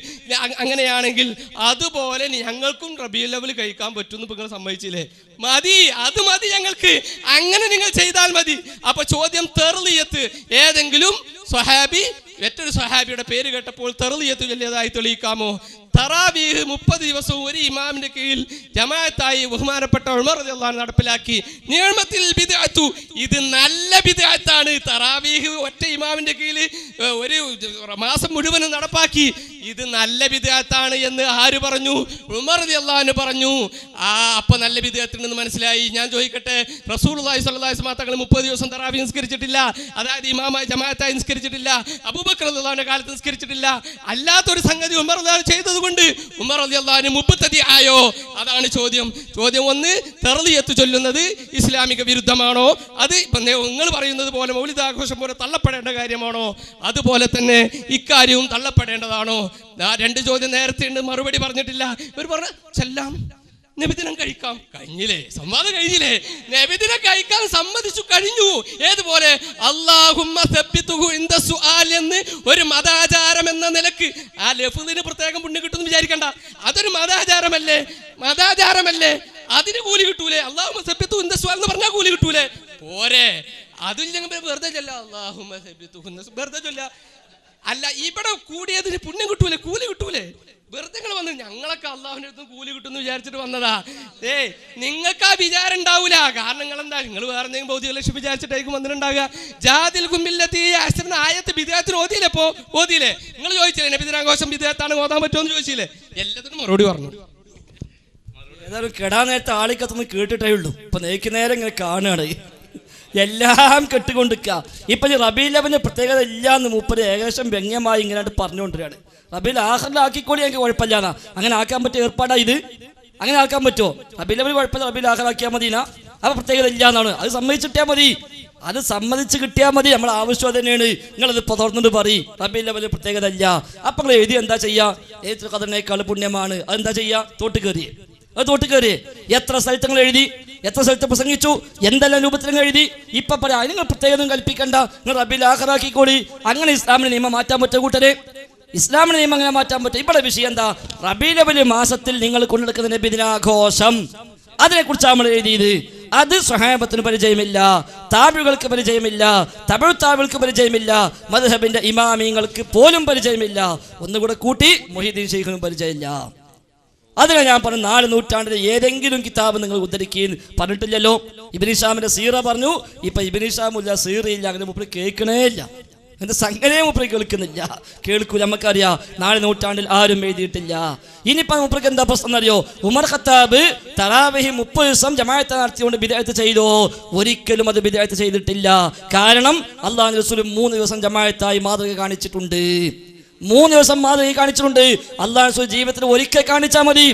അങ്ങനെയാണെങ്കിൽ അതുപോലെ ഞങ്ങൾക്കും റബീഉൽ അവ്വൽ കഴിക്കാൻ പറ്റുമെന്ന് നിങ്ങൾ സമ്മതിച്ചില്ലേ? മതി, അത് മതി ഞങ്ങൾക്ക്. അങ്ങനെ നിങ്ങൾ ചെയ്താൽ മതി. അപ്പൊ ചോദ്യം, തെർലിയത്ത് ഏതെങ്കിലും സ്വഹാബി മറ്റൊരു സ്വഹാബിയുടെ പേര് കേട്ടപ്പോൾ തെർലിയത്ത് ചൊല്ലിയതായി തെളിയിക്കാമോ? തറാവീഹ് 30 ദിവസവും ഒരു ഇമാമിന്റെ കീഴിൽ ജമാഅത്തായി ബഹുമാനപ്പെട്ട ഉമർ റളിയല്ലാഹു അൻഹു നടപ്പിലാക്കി. നിഅമത്തിൽ ബിദ്അത്തു, ഇത് നല്ല ബിദ്അത്താണ്. തറാവീഹ് ഒറ്റ ഇമാമിന്റെ കീഴിൽ ഒരു മാസം മുഴുവനും നടപ്പാക്കി, ഇത് നല്ല ബിദ്അത്താണ് എന്ന് ആര് പറഞ്ഞു? ഉമർ റളിയല്ലാഹു അൻഹു പറഞ്ഞു. അപ്പൊ നല്ല ബിദ്അത്തുണ്ടെന്ന് മനസ്സിലായി. ഞാൻ ചോദിക്കട്ടെ, റസൂലുള്ളാഹി സ്വല്ലല്ലാഹു അലൈഹി വസല്ലം തങ്ങൾ 30 ദിവസം തറാവീഹ് നിസ്കരിച്ചിട്ടില്ല, അതായത് ഇമാമായി ജമാഅത്തായി നിസ്കരിച്ചിട്ടില്ല, അബൂബക്കർ റളിയല്ലാഹു അൻഹു കാലത്ത് നിസ്കരിച്ചിട്ടില്ല. അല്ലാത്തൊരു സംഗതി ഉമർ റളിയല്ലാഹു അൻഹു ചെയ്തത് കൊണ്ട് ഉമർ റളിയല്ലാഹു അൻഹു മുബ്തദി ആയോ? അതാണ് ചോദ്യം. ചോദ്യം ഒന്ന്, തെർലിയത്ത് ചൊല്ലുന്നത് ഇസ്ലാമിക വിരുദ്ധമാണോ? അത് നിങ്ങൾ പറയുന്നത് പോലെ മൗലിദ് ആഘോഷം പോലെ തള്ളപ്പെടേണ്ട കാര്യമാണോ? അതുപോലെ തന്നെ ഇക്കാര്യവും തള്ളപ്പെടേണ്ടതാണോ? 2 ചോദ്യം നേരത്തെ ഉണ്ട്, മറുപടി പറഞ്ഞിട്ടില്ല. ഇവർ പറഞ്ഞ ചെല്ലാം, നബിദിനം കഴിക്കാം, കഴിഞ്ഞില്ലേ? സംവാദം കഴിഞ്ഞില്ലേ? നബിദിനം കഴിക്കാൻ സമ്മതിച്ചു കഴിഞ്ഞു. ഏതുപോലെ അല്ലാഹുമ്മ സബ്ബിതുഹു ഇൻദ സുആൽ എന്ന് ഒരു മതാചാരം എന്ന നിലക്ക്, ആ ലഫ്ദിന് പ്രത്യേകം പുണ്യം കിട്ടുമെന്ന് വിചാരിക്കണ്ട. അതൊരു മതാചാരമല്ലേ? അതിന് കൂലി കിട്ടൂലേ? അല്ലാഹുമ്മ സബ്ബിതുഹു ഇൻദ സുആൽ എന്ന് പറഞ്ഞാൽ കൂലി കിട്ടൂലേ? പോരെ, അതില്ലെങ്കിൽ വെറുതെ ചൊല്ല, അല്ലാഹുമ്മ സബ്ബിതുഹു വെറുതെ ചൊല്ല. അല്ല ഇവിടെ കൂടിയതിന് പുണ്യം കിട്ടൂലേ, കൂലി കിട്ടൂലേ? വെറുതെ വന്ന് ഞങ്ങളൊക്കെ അള്ളാഹുവിന്റെ അടുത്ത് കൂലി കിട്ടുമെന്ന് വിചാരിച്ചിട്ട് വന്നതാ. നിങ്ങൾക്ക് ആ വിചാരം ഉണ്ടാവൂല. കാരണം നിങ്ങൾ എന്താ, നിങ്ങൾ വേറെ എന്തെങ്കിലും ഭൗതിക ലക്ഷ്യം വിചാരിച്ചിട്ടായിരിക്കും വന്നിട്ടുണ്ടാകുക. ജാതിൽ കുമ്പില്ലത്തി ആയത്ത് ബിദഅത്തിന് ഓതിയില്ലേ? ഓതിയില്ലേ? നിങ്ങൾ ചോദിച്ചില്ലേ നബിദിനാഘോഷം ബിദഅത്താണ് ഓതാൻ പറ്റുമെന്ന് ചോദിച്ചില്ലേ? എല്ലാത്തിനും മറുപടി പറഞ്ഞു. ഏതായാലും കെടാൻ നേരത്തെ ആളിക്കത്തൊന്ന് കേട്ടിട്ടേ ഉള്ളൂ. ഇപ്പൊ നേരം ഇങ്ങനെ കാണുകയാണ്, എല്ലാം കെട്ടുകൊണ്ടിരിക്കുക. ഇപ്പൊ ഈ റബീഉൽ അവ്വലിന് പ്രത്യേകത ഇല്ലാന്ന് മൂപ്പര് ഏകദേശം വ്യംഗ്യമായി ഇങ്ങനെ പറഞ്ഞുകൊണ്ടിരിക്കുകയാണ്. റബീഉൽ ആഖിറിലാക്കിക്കൂടി എനിക്ക് കുഴപ്പമില്ലാന്നാ. അങ്ങനെ ആക്കാൻ പറ്റിയ ഏർപ്പാടാ ഇത്? അങ്ങനെ ആക്കാൻ പറ്റുമോ? റബീഉൽ അവ്വൽ കുഴപ്പമില്ല, റബീഉൽ ആഖിറാക്കിയാൽ മതിനാ? അപ്പൊ പ്രത്യേകത ഇല്ലാന്നാണ്. അത് സമ്മതിച്ചിട്ടാൽ മതി, അത് സമ്മതിച്ച് കിട്ടിയാൽ മതി. നമ്മളെ ആവശ്യം തന്നെയാണ്. നിങ്ങളത് ഇപ്പോൾ തുറന്നിട്ട് പറയും റബീഉൽ അവ്വലിന് പ്രത്യേകത ഇല്ല. അപ്പൊ നിങ്ങൾ എഴുതി എന്താ ചെയ്യുക? ലൈലത്തുൽ ഖദറിനേക്കാൾ പുണ്യമാണ്. അതെന്താ ചെയ്യുക? തോട്ട് കയറി എത്ര സ്ഥലത്ത് നിങ്ങൾ എഴുതി, എത്ര സ്ഥലത്ത് പ്രസംഗിച്ചു, എന്തെല്ലാം രൂപത്തിൽ എഴുതി. ഇപ്പൊ പറയാം നിങ്ങൾ പ്രത്യേകം കൽപ്പിക്കണ്ട, നിങ്ങൾ റബീഉൽ ആഖിറാക്കിക്കോളി. അങ്ങനെ ഇസ്ലാമിന്റെ നിയമം മാറ്റാൻ പറ്റുമോ കൂട്ടരെ? ഇസ്ലാമിന്റെ നിയമം അങ്ങനെ മാറ്റാൻ പറ്റും? ഇവിടെ വിഷയം എന്താ? റബീഉൽ അവ്വൽ മാസത്തിൽ നിങ്ങൾ കൊണ്ടെടുക്കുന്ന നബിദിനാഘോഷം, അതിനെക്കുറിച്ചാണ് നമ്മൾ എഴുതിയത്. അത് സ്വഹാബത്തിന് പരിചയമില്ല, താബികൾക്ക് പരിചയമില്ല, തബഉ താബികൾക്ക് പരിചയമില്ല, മദ്ഹബിന്റെ ഇമാമിങ്ങൾക്ക് പോലും പരിചയമില്ല. ഒന്നുകൂടെ കൂട്ടി മുഹീദ്ദീൻ ശൈഖിനും പരിചയമില്ല. അതിനാ ഞാൻ പറഞ്ഞു 4 നൂറ്റാണ്ടിലെ ഏതെങ്കിലും കിതാബ് നിങ്ങൾ ഉദ്ധരിക്കുകയും പറഞ്ഞിട്ടില്ലല്ലോ. ഇബ്നു ഹിശാമിന്റെ സീറ പറഞ്ഞു. ഇപ്പൊ ഇബ്നു ഹിശാമില്ല, സീറയില്ല, അങ്ങനെ മൂപ്പര് കേൾക്കണേ ഇല്ല. എന്റെ സംഗതിയെ മൂപ്പര് കേൾക്കുന്നില്ല, കേൾക്കൂല. നമുക്കറിയാം 4 നൂറ്റാണ്ടിൽ ആരും എഴുതിയിട്ടില്ല. ഇനിയിപ്പോ മൂപ്പർക്ക് എന്താ പ്രശ്നം അറിയോ? ഉമർ ഖത്താബ് തറാവീഹ് 30 ദിവസം ജമാഅത്ത് നടത്തിക്കൊണ്ട് ബിദ്അത്ത് ചെയ്തോ? ഒരിക്കലും അത് ബിദ്അത്ത് ചെയ്തിട്ടില്ല. കാരണം അല്ലാഹുവിന്റെ റസൂൽ 3 ദിവസം ജമാഅത്തായി മാതൃക കാണിച്ചിട്ടുണ്ട്. 3 ദിവസം മാതൃക കാണിച്ചിട്ടുണ്ട്. അല്ലാഹു റസൂൽ ജീവിതത്തിൽ ഒരിക്കൽ കാണിച്ചാൽ മതി.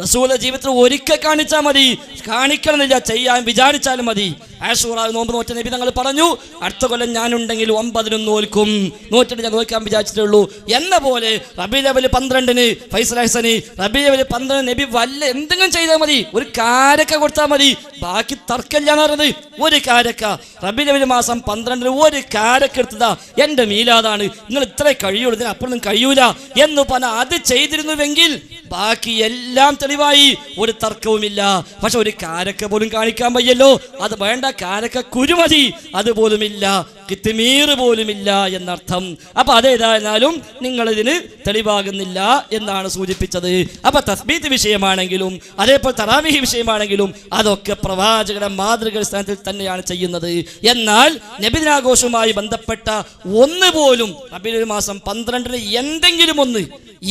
റസൂൽ ജീവിതത്തിൽ ഒരിക്കൽ കാണിച്ചാൽ മതി, കാണിക്കണമെന്നില്ല, ചെയ്യാൻ വിചാരിച്ചാലും മതി. ആശൂറ നോമ്പ് നോറ്റ നബി തങ്ങൾ പറഞ്ഞു, അടുത്ത കൊല്ലം ഞാനുണ്ടെങ്കിൽ 9 നോൽക്കും, നോറ്റിട്ട് ഞാൻ നോക്കാൻ വിചാരിച്ചിട്ടേ ഉള്ളൂ എന്ന പോലെ. റബീഉൽ അവ്വൽ 12 ഫൈസൽ ഹസനി, റബീഉൽ അവ്വൽ 12 നബി വല്ല എന്തെങ്കിലും ചെയ്താൽ മതി, ഒരു കാരക്ക കൊടുത്താൽ മതി, ബാക്കി തർക്കമില്ലാന്ന് പറഞ്ഞത്. ഒരു കാരക്ക റബീഉൽ അവ്വൽ മാസം 12 ഒരു കാരക്ക എടുത്തതാ, എന്റെ മീലാദാണ്, നിങ്ങൾ ഇത്രേ കഴിയുള്ളൂ, ഇതിന് അപ്പുറം കഴിയൂല എന്ന് പറഞ്ഞാൽ അത് ചെയ്തിരുന്നുവെങ്കിൽ ബാക്കി എല്ലാം തെളിവായി, ഒരു തർക്കവുമില്ല. പക്ഷെ ഒരു കാരക്ക പോലും കാണിക്കാൻ വയ്യല്ലോ. അത് വേണ്ട, കാരക്ക കുരുമതി, അതുപോലുമില്ല, കിത്മീർ പോലുമില്ല എന്നർത്ഥം. അപ്പൊ അതേതായാലും നിങ്ങൾ ഇതിന് തെളിവാകുന്നില്ല എന്നാണ് സൂചിപ്പിച്ചത്. അപ്പൊ തസ്ബീത്ത് വിഷയമാണെങ്കിലും അതേപോലെ തറാവീഹ് വിഷയമാണെങ്കിലും അതൊക്കെ പ്രവാചകരുടെ മാതൃക സ്ഥാനത്തിൽ തന്നെയാണ് ചെയ്യുന്നത്. എന്നാൽ നബിദിനാഘോഷവുമായി ബന്ധപ്പെട്ട ഒന്ന് പോലും റബീഉൽ മാസം 12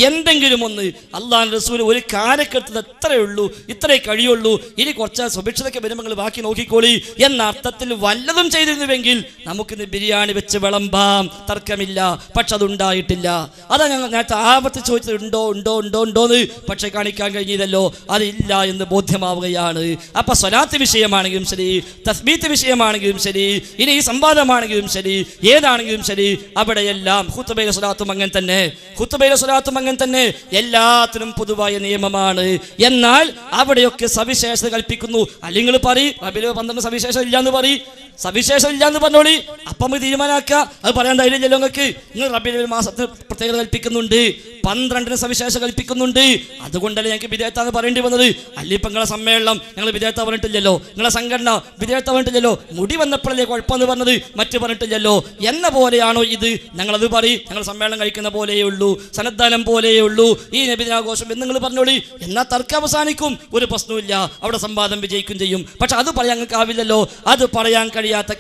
എന്തെങ്കിലും ഒന്ന് അല്ലാഹുവിന്റെ റസൂൽ ഒരു കാരക്കെടുത്തത് എത്രയേ ഉള്ളൂ, ഇത്രേ കഴിയുള്ളൂ, ഇനി കുറച്ച് സുഭിക്ഷതയ്ക്ക് വരുമ്പോൾ ബാക്കി നോക്കിക്കോളി എന്ന അർത്ഥത്തിൽ വല്ലതും ചെയ്തിരുന്നുവെങ്കിൽ നമുക്കിന്ന് ബിരിയാണി വെച്ച് വിളമ്പാം, തർക്കമില്ല. പക്ഷെ അതുണ്ടായിട്ടില്ല. അതാ ഞങ്ങൾ നേരത്തെ ആവർത്തിച്ച് ചോദിച്ചത്, ഉണ്ടോന്ന്. പക്ഷെ കാണിക്കാൻ കഴിഞ്ഞതല്ലോ, അതില്ല എന്ന് ബോധ്യമാവുകയാണ്. അപ്പൊ സ്വലാത്ത് വിഷയമാണെങ്കിലും ശരി, തസ്ബീത്ത് വിഷയമാണെങ്കിലും ശരി, ഇനി ഈ സംവാദമാണെങ്കിലും ശരി, ഏതാണെങ്കിലും ശരി, അവിടെയെല്ലാം ഖുത്ബയിലെ സ്വലാത്തും അങ്ങനെ തന്നെ, എല്ലാത്തിനും പൊതുവായ നിയമമാണ്. എന്നാൽ അവിടെയൊക്കെ സവിശേഷത കൽപ്പിക്കുന്നു. അല്ലെങ്കിൽ പറയും റബീഉൽ 12 സവിശേഷത ഇല്ലാന്ന് പറയും, സവിശേഷം ഇല്ലാന്ന് പറഞ്ഞോളി, അപ്പം തീരുമാനാക്കുക. അത് പറയാൻ ധൈര്യമില്ലല്ലോ നിങ്ങൾക്ക്. നിങ്ങൾ റബീഉൽ മാസത്തിൽ പ്രത്യേകത കൽപ്പിക്കുന്നുണ്ട്, 12 സവിശേഷം കൽപ്പിക്കുന്നുണ്ട്, അതുകൊണ്ടല്ലേ ഞങ്ങൾക്ക് ബിദ്അത്താന്ന് പറയേണ്ടി വന്നത്. അല്ലിപ്പം നിങ്ങളെ സമ്മേളനം ഞങ്ങൾ ബിദ്അത്ത് പറഞ്ഞിട്ടില്ലല്ലോ, നിങ്ങളെ സംഘടന ബിദ്അത്ത് പറഞ്ഞിട്ടില്ലല്ലോ, മുടി വന്നപ്പോഴല്ലേ കുഴപ്പമെന്ന് പറഞ്ഞത്, മറ്റു പറഞ്ഞിട്ടില്ലല്ലോ എന്ന പോലെയാണോ ഇത്? ഞങ്ങളത് പറയും, ഞങ്ങൾ സമ്മേളനം കഴിക്കുന്ന പോലെയേ ഉള്ളൂ, സന്നദ്ധാനം പോലെയേ ഉള്ളൂ ഈ നബിദിനാഘോഷം എന്ന് നിങ്ങൾ പറഞ്ഞോളി. എന്നാൽ തർക്കം അവസാനിക്കും, ഒരു പ്രശ്നവുമില്ല, അവിടെ സംവാദം വിജയിക്കും ചെയ്യും. പക്ഷെ അത് പറയാൻ നിങ്ങൾക്ക് ആവില്ലല്ലോ. അത് പറയാൻ കഴിയാത്ത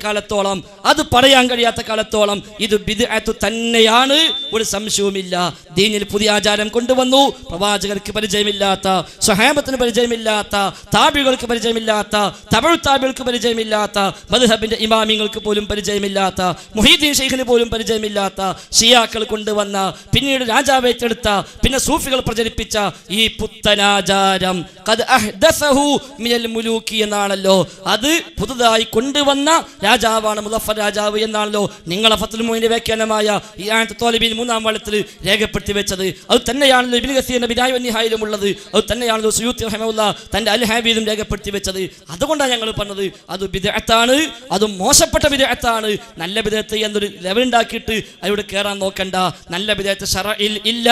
കാലത്തോളം ഇത് ബിദ്അത്ത് തന്നെയാണ്, ഒരു സംശയവുമില്ല. ദീനിൽ പുതിയ ആചാരം കൊണ്ടുവന്നു, പ്രവാചകർക്ക് പരിചയമില്ലാത്ത, സ്വഹാബത്തിന് പരിചയമില്ലാത്ത, താബികൾക്ക് പരിചയമില്ലാത്ത, തബഉ താബികൾക്ക് പരിചയമില്ലാത്ത, മദ്ഹബിന്റെ ഇമാമിങ്ങൾക്ക് പോലും പരിചയമില്ലാത്ത, മുഹീദ്ദീൻ ശൈഖിന് പോലും പരിചയമില്ലാത്ത ഷിയാക്കൾ കൊണ്ടുവന്ന, പിന്നീട് രാജാവ് ഏറ്റെടുത്ത, പിന്നെ സൂഫികൾ പ്രചരിപ്പിച്ച ഈ പുത്തനാചാരം ഖദ് അഹ്ദസഹു മിനൽ മുലൂക്കി എന്നാണല്ലോ. അത് പുതുതായി കൊണ്ടുവന്ന രാജാവാണ് മുദഫർ രാജാവ് എന്നാണല്ലോ നിങ്ങളെ ഫത്ഹുൽ മുഈനിന്റെ വ്യാഖ്യാനമായ ഈ ആയത്ത് ത്വാലിബിൻ 3-ാം വള്ളത്തിൽ രേഖപ്പെടുത്തി വെച്ചത്. അത് തന്നെയാണല്ലോ ഇബ്നു കസീറിന്റെ ബിദായ വന്നിഹായിലും ഉള്ളത്. അത് തന്നെയാണല്ലോ സുയൂത്തി റഹിമഹുല്ലാഹ് തന്റെ അൽ ഹാബീലും രേഖപ്പെടുത്തി വെച്ചത്. അതുകൊണ്ടാണ് ഞങ്ങൾ പറഞ്ഞത് അത് ബിദ്അത്താണ്, അത് മോശപ്പെട്ട ബിദ്അത്താണ്. നല്ല ബിദ്അത്ത് എന്നൊരു ലെവൽ ഉണ്ടാക്കിയിട്ട് അവിടെ കയറാൻ നോക്കണ്ട. നല്ല ബിദ്അത്ത് ശറഇൽ ഇല്ല,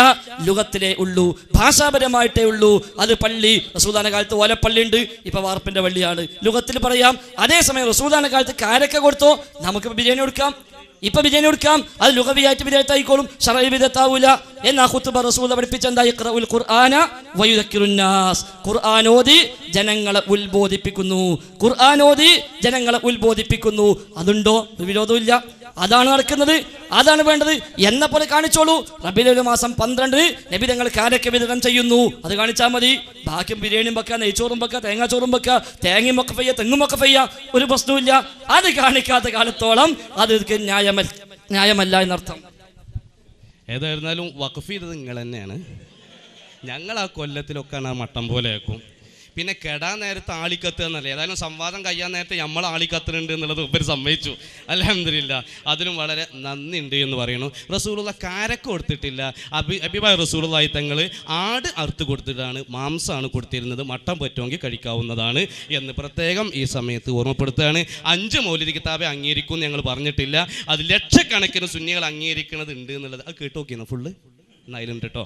ലുഗത്തിലേ ഉള്ളൂ, ഭാഷാപരമായിട്ടേ ഉള്ളൂ. അത് പള്ളി റസൂലുള്ളാഹിന്റെ കാലത്ത് ഓലപ്പള്ളി ഉണ്ട്, ഇപ്പൊ വാർപ്പിന്റെ പള്ളിയാണ്, ലുഗത്തിൽ പറയാം. അതേസമയം റസൂലുള്ളാഹിന്റെ കാലത്ത് കാരക്ക കൊടുത്തോ, നമുക്ക് ബിരിയാണി കൊടുക്കാം. ഇപ്പൊ വിജയം കൊടുക്കാം, അത് ലുഗവിയായിട്ട് വിധേയത്തായിക്കോളും, ശറഈ വിധേയത്താവൂല. എന്നാ ഖുതുബ റസൂൽ പഠിപ്പിച്ചെന്താ? ഇഖ്റഉൽ ഖുർആന വയുദക്കിറുന്നാസ്, ഖുർആൻ ഓതി ജനങ്ങളെ ഉത്ബോധിപ്പിക്കുന്നു, ഖുർആൻ ഓതി ജനങ്ങളെ ഉത്ബോധിപ്പിക്കുന്നു. അതുണ്ടോ? ഒരു വിരോധമില്ല. അതാണ് നടക്കുന്നത്, അതാണ് വേണ്ടത്. എന്നെ പോലെ കാണിച്ചോളൂ. റബീഉൽ മാസം 12 നബി തങ്ങൾ കാരക്ക വിതരണം ചെയ്യുന്നു, അത് കാണിച്ചാൽ മതി. ബാക്കി ബിരിയാണിയും വെക്കുക, നെയ്ച്ചോറും വെക്കുക, തേങ്ങാച്ചോറും വെക്കുക, തേങ്ങയും ഒക്കെ പെയ്യ, തെങ്ങും ഒക്കെ പെയ്യ, ഒരു പ്രശ്നവുമില്ല. അത് കാണിക്കാത്ത കാലത്തോളം അത് ന്യായമല്ല എന്നർത്ഥം. ഏതായിരുന്നാലും വഖഫ് ചെയ്തത് നിങ്ങൾ തന്നെയാണ്. ഞങ്ങൾ ആ കൊല്ലത്തിലൊക്കെയാണ് ആ മട്ടം പോലെ ആക്കും. പിന്നെ കെടാൻ നേരത്തെ ആളിക്കത്തുക എന്നല്ല, ഏതായാലും സംവാദം കഴിയാൻ നേരത്തെ നമ്മൾ ആളിക്കത്തുന്നുണ്ട് എന്നുള്ളത് ഉപരി സമ്മതിച്ചു. അൽഹംദുലില്ലാ, അതിനും വളരെ നന്ദിയുണ്ട് എന്ന് പറയുന്നു. റസൂലുള്ള കാരക്ക കൊടുത്തിട്ടില്ല. അബിബായ് റസൂലുള്ളാഹി തങ്ങൾ ആട് അറുത്ത് കൊടുത്തിട്ടാണ്, മാംസമാണ് കൊടുത്തിരുന്നത്. മട്ടൻ പറ്റുമെങ്കിൽ കഴിക്കാവുന്നതാണ് എന്ന് പ്രത്യേകം ഈ സമയത്ത് ഓർമ്മപ്പെടുത്തുകയാണ്. 5 മൗലിദ് കിതാബെ അംഗീകരിക്കും ഞങ്ങൾ പറഞ്ഞിട്ടില്ല, അത് ലക്ഷക്കണക്കിന് സുന്നികൾ അംഗീകരിക്കുന്നത് ഉണ്ട് എന്നുള്ളത്. അത് കേട്ടു നോക്കിയാണ് ഫുള്ള് എന്നായാലും കേട്ടോ,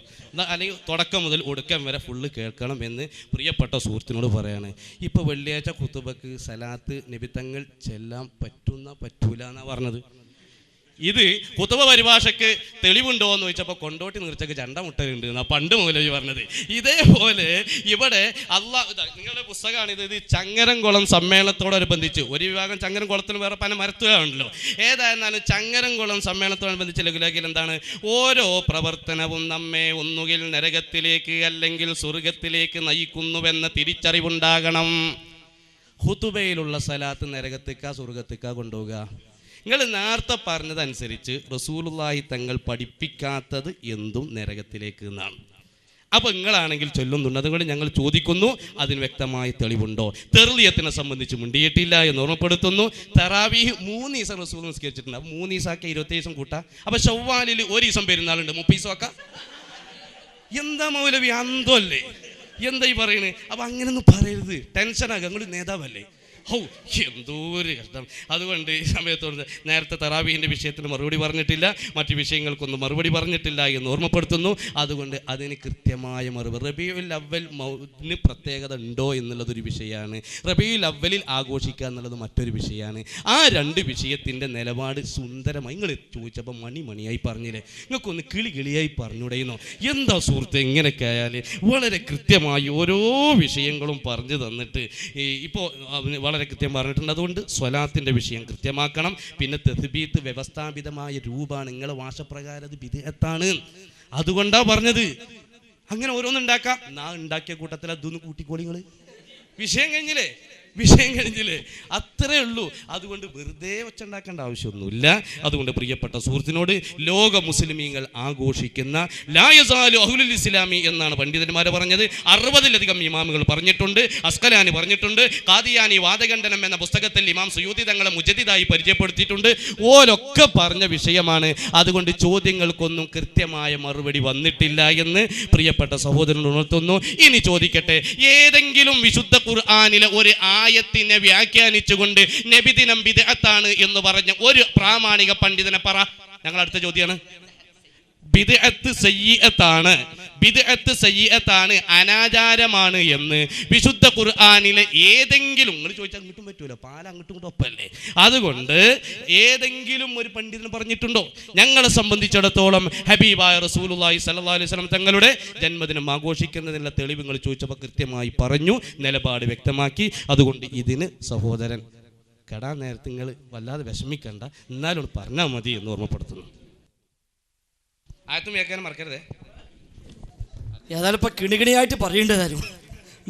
അല്ലെങ്കിൽ തുടക്കം മുതൽ ഒടുക്കം വരെ ഫുള്ള് കേൾക്കണം എന്ന് പ്രിയപ്പെട്ട സുഹൃത്തിനോട് പറയാണ്. ഇപ്പോൾ വെള്ളിയാഴ്ച ഖുതുബക്ക് സലാത്ത് നബിത്തങ്ങൾ ചെല്ലാൻ പറ്റൂല എന്നാണ് പറഞ്ഞത്. ഇത് ഖുതുബ പരിഭാഷയ്ക്ക് തെളിവുണ്ടോ എന്ന് ചോദിച്ചപ്പോൾ കൊണ്ടോട്ടി നീർച്ചക്ക് ചണ്ട മുട്ടലുണ്ട് എന്നാണ് പണ്ട് മൗലവി പറഞ്ഞത്. ഇതേപോലെ ഇവിടെ നിങ്ങളുടെ പുസ്തകമാണിത്. ഇത് ചങ്ങരംകുളം സമ്മേളനത്തോടനുബന്ധിച്ച് ഒരു വിഭാഗം ചങ്ങരംകുളത്തിന് വേറെ പല മരത്തുകയാണല്ലോ. ഏതായിരുന്നാലും ചങ്ങരംകുളം സമ്മേളനത്തോടനുബന്ധിച്ച് ലഘുലേഖയിൽ എന്താണ്? ഓരോ പ്രവർത്തനവും നമ്മെ ഒന്നുകിൽ നരകത്തിലേക്ക് അല്ലെങ്കിൽ സ്വർഗത്തിലേക്ക് നയിക്കുന്നുവെന്ന തിരിച്ചറിവുണ്ടാകണം. ഖുതുബയിലുള്ള സലാത്ത് നരകത്തേക്കാ സ്വർഗത്തേക്കാ കൊണ്ടുപോകുക? നിങ്ങൾ നേരത്തെ പറഞ്ഞതനുസരിച്ച് റസൂലുള്ളാഹി തങ്ങൾ പഠിപ്പിക്കാത്തത് എന്തും നരകത്തിലേക്ക് എന്നാണ്. അപ്പോൾ നിങ്ങളാണെങ്കിൽ ചൊല്ലുന്നുണ്ട്. അതുകൊണ്ട് ഞങ്ങൾ ചോദിക്കുന്നു, അതിന് വ്യക്തമായ തെളിവുണ്ടോ? തെർലിയത്തിനെ സംബന്ധിച്ച് മുണ്ടിയിട്ടില്ല എന്ന് ഓർമ്മപ്പെടുത്തുന്നു. തറാവീഹ് 3 ദിവസം റസൂൽ നിസ്കരിച്ചിട്ടുണ്ട്. അപ്പോൾ 3 ദിവസമാക്കി 20 ദിവസം കൂട്ടാം. അപ്പോൾ ശവ്വാലിൽ 1 ദിവസം പെരുന്നാളുണ്ട്, 30 ദിവസമാക്കാം. എന്താ മൗലവി അന്തല്ലേ, എന്താ ഈ പറയണേ? അപ്പം അങ്ങനെയൊന്നും പറയരുത്, ടെൻഷനാകുക. നിങ്ങൾ നേതാവല്ലേ? എന്തോ ഒരു കഷ്ടം. അതുകൊണ്ട് ഈ സമയത്തോട് നേരത്തെ തറാവീഹിൻ്റെ വിഷയത്തിന് മറുപടി പറഞ്ഞിട്ടില്ല, മറ്റു വിഷയങ്ങൾക്കൊന്നും മറുപടി പറഞ്ഞിട്ടില്ല എന്ന് ഓർമ്മപ്പെടുത്തുന്നു. അതുകൊണ്ട് അതിന് കൃത്യമായ മറുപടി. റബീഉൽ അവ്വലിന് പ്രത്യേകത ഉണ്ടോ എന്നുള്ളതൊരു വിഷയമാണ്, റബീഉൽ അവ്വലിൽ ആഘോഷിക്കുക എന്നുള്ളത് മറ്റൊരു വിഷയമാണ്. ആ 2 വിഷയത്തിൻ്റെ നിലപാട് സുന്ദരമായി നിങ്ങൾ ചോദിച്ചപ്പോൾ മണിയായി പറഞ്ഞില്ലേ, നിങ്ങൾക്കൊന്ന് കിളിയായി പറഞ്ഞുകൂടെയെന്നോ? എന്താ സുഹൃത്ത്, ഇങ്ങനെയൊക്കെ ആയാൽ വളരെ കൃത്യമായി ഓരോ വിഷയങ്ങളും പറഞ്ഞു തന്നിട്ട് ഇപ്പോൾ വളരെ കൃത്യം പറഞ്ഞിട്ടുണ്ട്. അതുകൊണ്ട് സ്വലാത്തിൻ്റെ വിഷയം കൃത്യമാക്കണം. പിന്നെ തസ്ബീത്ത് വ്യവസ്ഥാപിതമായ രൂപമാണ്, നിങ്ങളെ ഭാഷപ്രകാരം അത് ബിദ്അത്താണ്. അതുകൊണ്ടാ പറഞ്ഞത്. അങ്ങനെ ഓരോന്നുണ്ടാക്കാം. ഉണ്ടാക്കിയ കൂട്ടത്തിൽ അതൊന്ന് കൂട്ടിക്കോളിങ്ങൾ. വിഷയം കഴിഞ്ഞില്ലേ? അത്രേ ഉള്ളൂ. അതുകൊണ്ട് വെറുതെ ഒച്ചുണ്ടാക്കേണ്ട ആവശ്യമൊന്നുമില്ല. അതുകൊണ്ട് പ്രിയപ്പെട്ട സുഹൃത്തിനോട്, ലോക മുസ്ലിമീങ്ങൾ ആഘോഷിക്കുന്ന ലാ യസാലു അഹ്ലുൽ ഇസ്ലാമി എന്നാണ് പണ്ഡിതന്മാർ പറഞ്ഞത്. 60-ലധികം ഇമാമുകൾ പറഞ്ഞിട്ടുണ്ട്. അസ്കലാനി പറഞ്ഞിട്ടുണ്ട്. ഖാദിയാനി വാദഖണ്ഡനം എന്ന പുസ്തകത്തിൽ ഇമാം സുയൂത്തി തങ്ങളെ മുജദ്ദിദായി പരിചയപ്പെടുത്തിയിട്ടുണ്ട്. ഓരൊക്കെ പറഞ്ഞ വിഷയമാണ്. അതുകൊണ്ട് ചോദ്യങ്ങൾക്കൊന്നും കൃത്യമായ മറുപടി വന്നിട്ടില്ല എന്ന് പ്രിയപ്പെട്ട സഹോദരൻ ഉണർത്തുന്നു. ഇനി ചോദിക്കട്ടെ, ഏതെങ്കിലും വിശുദ്ധ ഖുർആനിലെ ഒരു ആയത്തിനെ വ്യാഖ്യാനിച്ചുകൊണ്ട് നബിദിനം ബിദ്അത്താണ് എന്ന് പറഞ്ഞ ഒരു പ്രാമാണിക പണ്ഡിതനെ പറ. ഞങ്ങൾ അടുത്ത ചോദ്യമാണ്. ബിദ്അത്ത് സയ്യിഅത്താണ്, അനാചാരമാണ് എന്ന് വിശുദ്ധ ഖുർആനിലെ ഏതെങ്കിലും, നിങ്ങൾ ചോദിച്ചാൽ അങ്ങോട്ടും പറ്റൂല, പാല അങ്ങോട്ടും ഒപ്പല്ലേ, അതുകൊണ്ട് ഏതെങ്കിലും ഒരു പണ്ഡിതൻ പറഞ്ഞിട്ടുണ്ടോ? ഞങ്ങളെ സംബന്ധിച്ചിടത്തോളം ഹബീബായ റസൂലുള്ളാഹി സ്വല്ലല്ലാഹു അലൈഹി വസല്ലം തങ്ങളുടെ ജന്മദിനം ആഘോഷിക്കുന്നതിനുള്ള തെളിവുകൾ ചോദിച്ചപ്പോൾ കൃത്യമായി പറഞ്ഞു, നിലപാട് വ്യക്തമാക്കി. അതുകൊണ്ട് ഇതിന് സഹോദരൻ കെടാൻ നേരത്തെ നിങ്ങൾ വല്ലാതെ വിഷമിക്കണ്ട, എന്നാലും പറഞ്ഞാൽ മതി എന്ന് ഓർമ്മപ്പെടുത്തുന്നു. ആയത്തും വ്യാഖ്യാനം മറക്കരുതേ. ഏതായാലും ഇപ്പം കിണികിണിയായിട്ട് പറയേണ്ടതായിരുന്നു.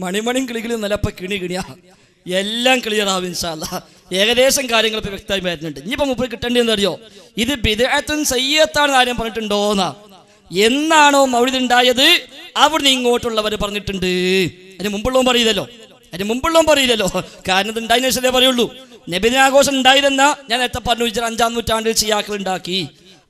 മണിമണിയും കിളികളും നല്ല ഇപ്പം കിണികിണിയാ, എല്ലാം ക്ലിയർ ആവും ഇൻഷാ അല്ലാഹ്. ഏകദേശം കാര്യങ്ങൾ ഇപ്പം വ്യക്തമായി വരുന്നുണ്ട്. ഇനിയിപ്പോൾ മുമ്പ് കിട്ടേണ്ടതെന്ന് അറിയോ? ഇത് ബിദ്അത്തുൻ സയ്യിഅത്താണെന്ന് ആരും പറഞ്ഞിട്ടുണ്ടോന്നാ? എന്നാണോ മൗലിദ് ഉണ്ടായത് അവിടുന്ന് ഇങ്ങോട്ടുള്ളവർ പറഞ്ഞിട്ടുണ്ട്. അതിന് മുമ്പുള്ളവൻ പറയില്ലല്ലോ. കാരണം ഇത് ഉണ്ടായതിനു ശേഷമേ പറയുള്ളൂ. നബിദിനാഘോഷം ഉണ്ടായിരുന്ന ഞാൻ നേരത്തെ പറഞ്ഞു, 5-ാം നൂറ്റാണ്ടിൽ ഷിയാക്കൾ ഉണ്ടാക്കി,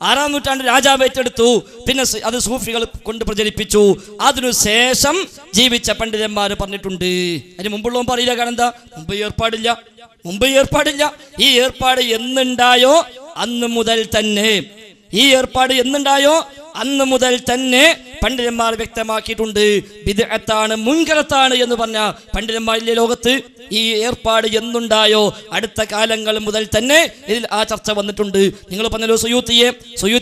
6-ാം നൂറ്റാണ്ടിൽ രാജാവ് ഏറ്റെടുത്തു, പിന്നെ അത് സൂഫികൾ കൊണ്ട് പ്രചരിപ്പിച്ചു. അതിനുശേഷം ജീവിച്ച പണ്ഡിതന്മാർ പറഞ്ഞിട്ടുണ്ട്. അതിന് മുമ്പുള്ളവൻ പറയില്ല. കാരണം എന്താ? മുമ്പ് ഏർപ്പാടില്ല. ഈ ഏർപ്പാട് എന്നുണ്ടായോ അന്ന് മുതൽ തന്നെ പണ്ഡിതന്മാർ വ്യക്തമാക്കിയിട്ടുണ്ട്. ബിദ്അത്താണ്, മുൻകറത്താണ് എന്ന് പറഞ്ഞ പണ്ഡിതന്മാരിലെ ലോകത്ത് ഈ ഏർപ്പാട് എന്നുണ്ടായോ അടുത്ത കാലങ്ങൾ മുതൽ തന്നെ ഇതിൽ ആ ചർച്ച വന്നിട്ടുണ്ട്. നിങ്ങൾ പറഞ്ഞല്ലോ സുയൂത്തി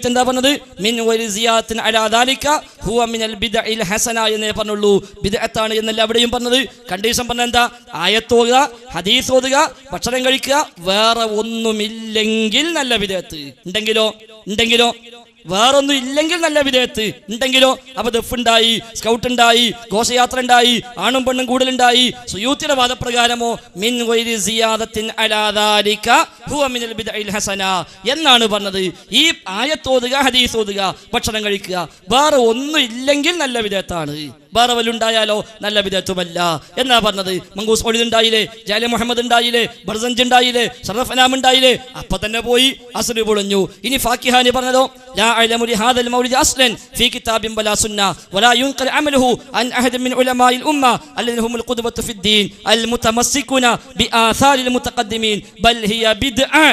എന്താ പറഞ്ഞത്? മിൻ വരിസിയാത്തിൻ അലാ ദാലിക ഹുവ മിനൽ ബിദ്അഇൽ ഹസന എന്നേ പറഞ്ഞുള്ളൂ. ബിദ്അത്താണ് എന്നല്ല അവിടെയും പറഞ്ഞത്. കണ്ടീഷൻ പറഞ്ഞ എന്താ? ആയത്തോതുക, ഹദീസ് ഓതുക, ഭക്ഷണം കഴിക്കുക, വേറെ ഒന്നുമില്ലെങ്കിൽ നല്ല ബിദ്അത്ത്. ഉണ്ടെങ്കിലോ വേറൊന്നും ഇല്ലെങ്കിൽ നല്ല വിധേയത്ത്. ഉണ്ടെങ്കിലോ അപ്പൊ ദഫുണ്ടായി, സ്കൗട്ട് ഉണ്ടായി, ഘോഷയാത്ര ഉണ്ടായി, ആണും പെണ്ണും കൂടുതലുണ്ടായി. സുയൂത്തിയുടെ വാദപ്രകാരമോ മിൻ ഗൈരി സിയാദത്തിൻ അലാ ദാലിക ഹുവ മിനൽ ബിദ്അഇൽ ഹസന എന്നാണ് പറഞ്ഞത്. ഈ ആയത്തോതുക, ഹദീസ് ഓതുക, ഭക്ഷണം കഴിക്കുക, വേറെ ഒന്നും ഇല്ലെങ്കിൽ നല്ല വിധേയത്താണ്. വേറെ വല്ലുണ്ടായാലോ നല്ല വിധേയത്വമല്ല എന്നാ പറഞ്ഞത്. മങ്കൂസ് മൗലിദ് ഉണ്ടായില്ലേ, ജാലി മുഹമ്മദ് ഉണ്ടായില്ലേ, ബർസഞ്ച് ഉണ്ടായില്ലേ, ഷറഫ് അനാം ഉണ്ടായില്ലേ? അപ്പൊ തന്നെ പോയി അസ്ർ പൊളിഞ്ഞു. ഇനി ഫാക്കിഹാനി പറഞ്ഞതോ ലാ അഅലമു ലിഹാദൽ മൗലിദ് അസ്ലൻ ഫീ കിതാബിൻ വലാ സുന്ന വലാ യുൻഖൽ അമലുഹു അൻ അഹദ് മിൻ ഉലമാഇൽ ഉമ്മ അല്ലദീന ഹുമുൽ ഖുദ്വത്തു ഫിദ്ദീൻ അൽ മുതമസ്സികുന ബിആസാരിൽ മുതഖദ്ദിമീൻ ബൽ ഹിയ ബിദ്അ